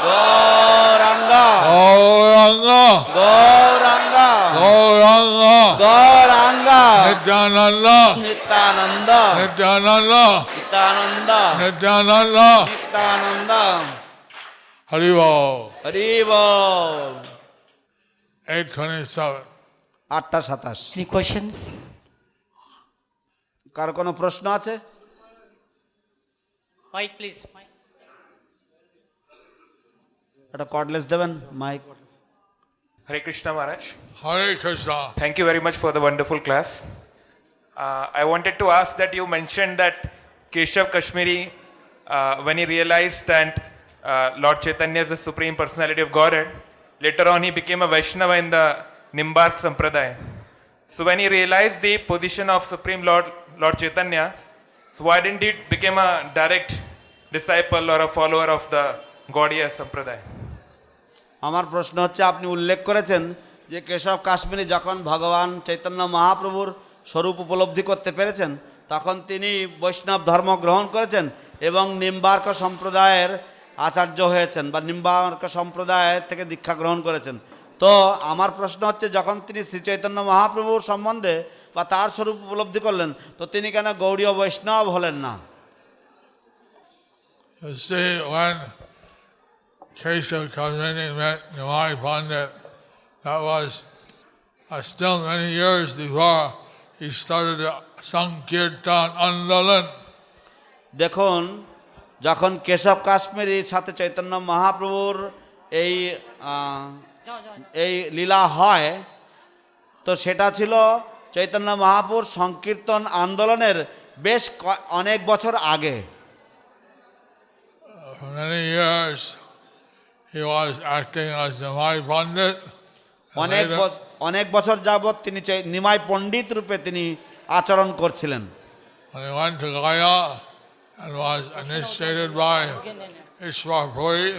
Speaker 4: Gauranga.
Speaker 3: Gauranga,
Speaker 4: Gauranga
Speaker 3: Gauranga,
Speaker 4: Gauranga
Speaker 3: Nityananda,
Speaker 4: Nityananda
Speaker 3: Nityananda,
Speaker 4: Nityananda
Speaker 3: Nityananda,
Speaker 4: Nityananda
Speaker 3: Haribo,
Speaker 4: Hari বল।
Speaker 3: 827.
Speaker 4: 8:27।
Speaker 5: Any questions?
Speaker 4: কার কোনো প্রশ্ন আছে?
Speaker 5: Mike, please. Mike.
Speaker 4: একটা কর্ডলেস দেবেন mic.
Speaker 6: Hare Krishna Maharaj.
Speaker 3: Hare Krishna.
Speaker 6: Thank you very much for the wonderful class. I wanted to ask that you mentioned that Keshav Kashmiri, when he realized that Lord Chaitanya is the Supreme Personality of Godhead, later on he became a Vaishnava in the Nimbark Sampradaya. So when he realized the position of Supreme Lord Chaitanya, so why didn't he become a direct disciple or a follower of the Gaudiya Sampradaya?
Speaker 4: আমার প্রশ্ন হচ্ছে, আপনি উল্লেখ করেছেন যে কেশব কাশ্মীরি যখন ভগবান চৈতন্য মহাপ্রভুর স্বরূপ উপলব্ধি করতে পেরেছেন, তখন তিনি বৈষ্ণব ধর্ম গ্রহণ করেছেন এবং নিম্বার্ক সম্প্রদায়ের আচার্য হয়েছেন বা নিম্বার্ক সম্প্রদায় থেকে দীক্ষা গ্রহণ করেছেন। তো আমার প্রশ্ন হচ্ছে, যখন তিনি শ্রী চৈতন্য মহাপ্রভুর সম্বন্ধে বা তার স্বরূপ উপলব্ধি করলেন, তো তিনি কেন গৌড়ীয় বৈষ্ণব হলেন না?
Speaker 3: You see, when Keshav Kashmiri met Nimai Pandit, that was still many years before he started the Sankirtan Andalan.
Speaker 4: দেখুন, যখন কেশব কাশ্মীরির সাথে চৈতন্য মহাপ্রভুর এই লীলা হয়, তো সেটা ছিল চৈতন্য মহাপ্রভুর সংকীর্তন আন্দোলনের বেশ অনেক বছর আগে।
Speaker 3: For many years, he was acting as Nimai Pandit. and later-
Speaker 4: অনেক বছর যাবৎ তিনি নিমাই পণ্ডিত রূপে তিনি আচরণ করছিলেন।
Speaker 3: When he went to Gaya and was initiated by Ishwar Puri,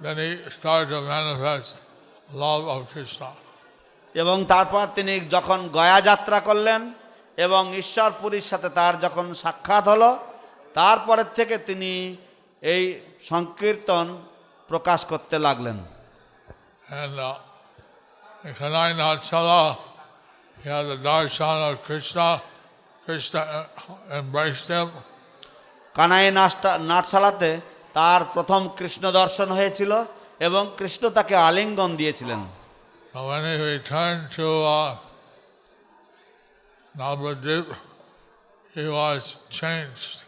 Speaker 3: then he started to manifest love of Krishna.
Speaker 4: এবং তারপর তিনি যখন গয়া যাত্রা করলেন এবং ঈশ্বরপুরীর সাথে তার যখন সাক্ষাৎ হলো, তারপরের থেকে তিনি এই সংকীর্তন প্রকাশ করতে লাগলেন।
Speaker 3: And in Kanai Natsala, he had the darshan of Krishna. Krishna embraced him.
Speaker 4: Kanai নাটশালাতে তার প্রথম কৃষ্ণ দর্শন হয়েছিল এবং কৃষ্ণ তাকে আলিঙ্গন দিয়েছিলেন।
Speaker 3: So when he returned to Navadvip, he was changed.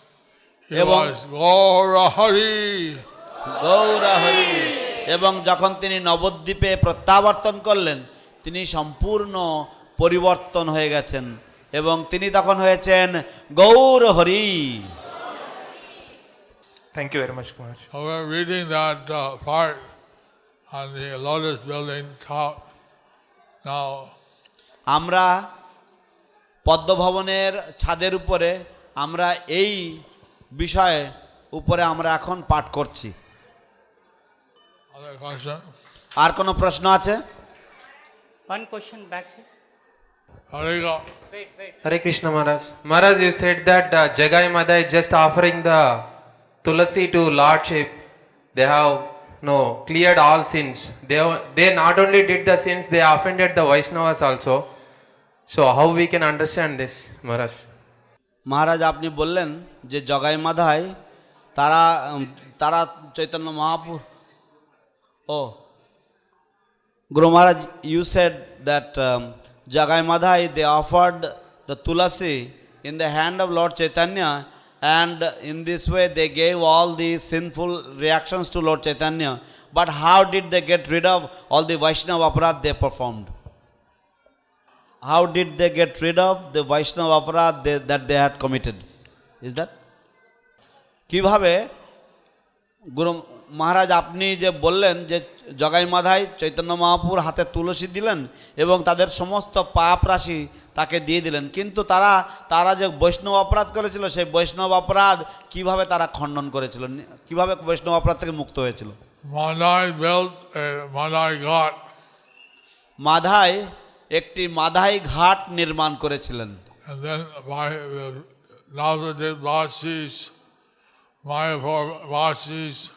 Speaker 3: He
Speaker 4: এবং-
Speaker 3: was Gaura Hari.
Speaker 4: Gaura Hari. এবং যখন তিনি নবদ্বীপে প্রত্যাবর্তন করলেন, তিনি সম্পূর্ণ পরিবর্তন হয়ে গেছেন এবং তিনি তখন হয়েছেন Gour Hari.
Speaker 6: Thank you very much, Maharaj.
Speaker 3: So we're reading that part on the Lotus building top now.
Speaker 4: আমরা পদ্মভবনের ছাদের উপরে আমরা এই বিষয়ে উপরে আমরা এখন পাঠ করছি।
Speaker 3: Other question?
Speaker 4: আর কোনো প্রশ্ন আছে?
Speaker 5: One question back side.
Speaker 3: There you go.
Speaker 5: Wait, wait.
Speaker 7: Hare Krishna Maharaj. Maharaj, you said that Jagai Mada is just offering the Tulasi to Lordship. They have cleared all sins. They not only did the sins, they offended the Vaishnavas also. So how we can understand this, Maharaj?
Speaker 4: মহারাজ, আপনি বললেন যে জগাই মাধায় তারা Chaitanya Mahapur Guru Maharaj, you said that Jagai Madhai, they offered the Tulasi in the hand of Lord Chaitanya, and in this way they gave all the sinful reactions to Lord Chaitanya. But how did they get rid of all the Vaishnava aparadh they performed? How did they get rid of the Vaishnava aparadh that they had committed? Is that? কিভাবে গুরু মহারাজ আপনি যে বললেন যে জগাই মাধাই চৈতন্য মহাপুর হাতে তুলসী দিলেন এবং তাদের সমস্ত পাপ রাশি তাকে দিয়ে দিলেন, কিন্তু তারা যে বৈষ্ণব অপরাধ করেছিল সেই বৈষ্ণব অপরাধ কিভাবে তারা খণ্ডন করেছিল, কিভাবে বৈষ্ণব অপরাধ থেকে মুক্ত হয়েছিল?
Speaker 3: Madai built a Madai Ghat.
Speaker 4: Madhai একটি মাধাই ঘাট নির্মাণ করেছিলেন
Speaker 3: And then by the Navadvip Vasis, Mayapur Vasis,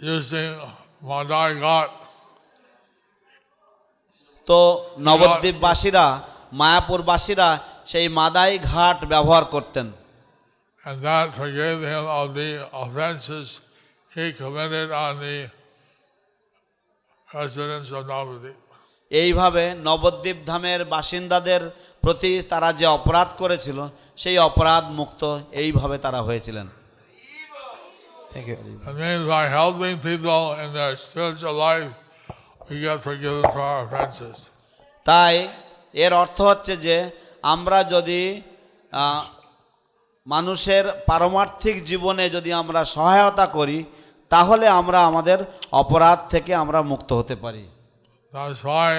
Speaker 3: using Madai Ghat.
Speaker 4: তো নবদ্বীপবাসীরা মায়াপুরবাসীরা সেই মাদাই ঘাট ব্যবহার করতেন,
Speaker 3: And that forgave him of the offenses he committed on the residents of Navadvip.
Speaker 4: এইভাবে নবদ্বীপ ধামের বাসিন্দাদের প্রতি তারা যে অপরাধ করেছিল সেই অপরাধ মুক্ত এইভাবে তারা হয়েছিলেন।
Speaker 7: Thank you.
Speaker 3: It means by helping people in their spiritual life, we get forgiven for our offenses.
Speaker 4: তাই এর অর্থ হচ্ছে যে আমরা যদি মানুষের পারমার্থিক জীবনে যদি আমরা সহায়তা করি তাহলে আমরা আমাদের অপরাধ থেকে আমরা মুক্ত হতে পারি।
Speaker 3: That's why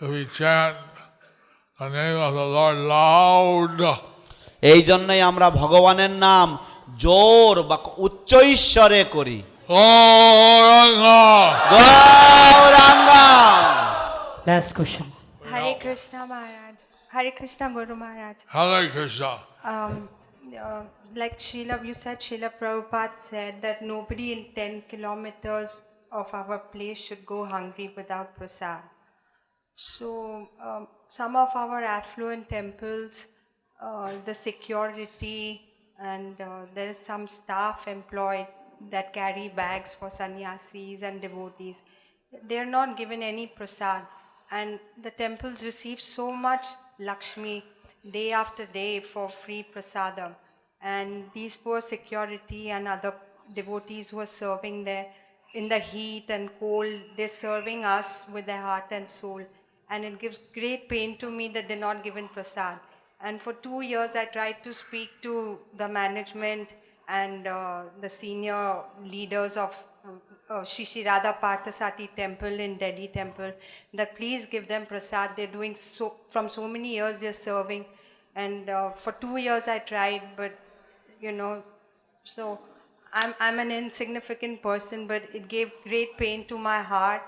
Speaker 3: if we chant the name of the Lord loud,
Speaker 4: এই জন্যই আমরা ভগবানের নাম জোর বা উচ্চ ঈশ্বরে করি।
Speaker 3: Gauranga!
Speaker 4: Gauranga.
Speaker 5: Last question.
Speaker 8: Hare Krishna Maharaj. Hare Krishna Guru Maharaj.
Speaker 3: Hare Krishna.
Speaker 8: Like Srila, you said Srila Prabhupada said that nobody in 10 kilometers of our place should go hungry without prasad. So some of our affluent temples, the security and there is some staff employed that carry bags for sannyasis and devotees. They are not given any prasad, and the temples receive so much Lakshmi day after day for free prasadam. And these poor security and other devotees who are serving there in the heat and cold, they're serving us with their heart and soul. And it gives great pain to me that they're not given prasad. And for 2 years, I tried to speak to the management and the senior leaders of Shri Shri Radha Parthasati temple in Delhi temple, that please give them prasad. They're doing so, from so many years they're serving. And for 2 years I tried, but you know, so I'm an insignificant person, but it gave great pain to my heart.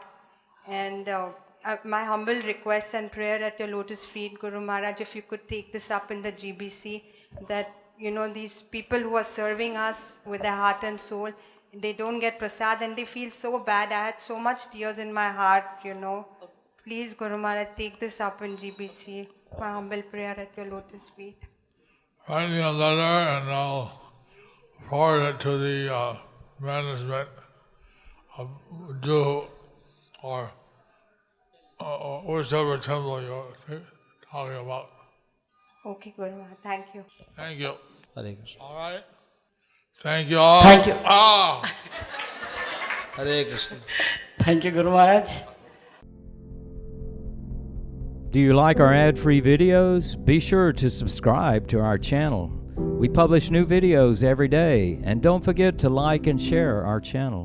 Speaker 8: And my humble request and prayer at your lotus feet, Guru Maharaj, if you could take this up in the GBC, that you know, these people who are serving us with their heart and soul, they don't get prasad and they feel so bad. I had so much tears in my heart, you know. Please, Guru Maharaj, take this up in GBC. My humble prayer at your lotus feet.
Speaker 3: Write me a letter and I'll forward it to the management of Juhu or whichever temple you're talking about.
Speaker 8: Okay, Guru Maharaj, thank you.
Speaker 3: Thank you.
Speaker 4: Hare Krishna.
Speaker 3: All right. Thank you all.
Speaker 5: Thank you.
Speaker 4: Hare Krishna.
Speaker 5: Thank you, Guru Maharaj.
Speaker 2: Do you like our ad-free videos? Be sure to subscribe to our channel. We publish new videos every day, and don't forget to like and share our channel.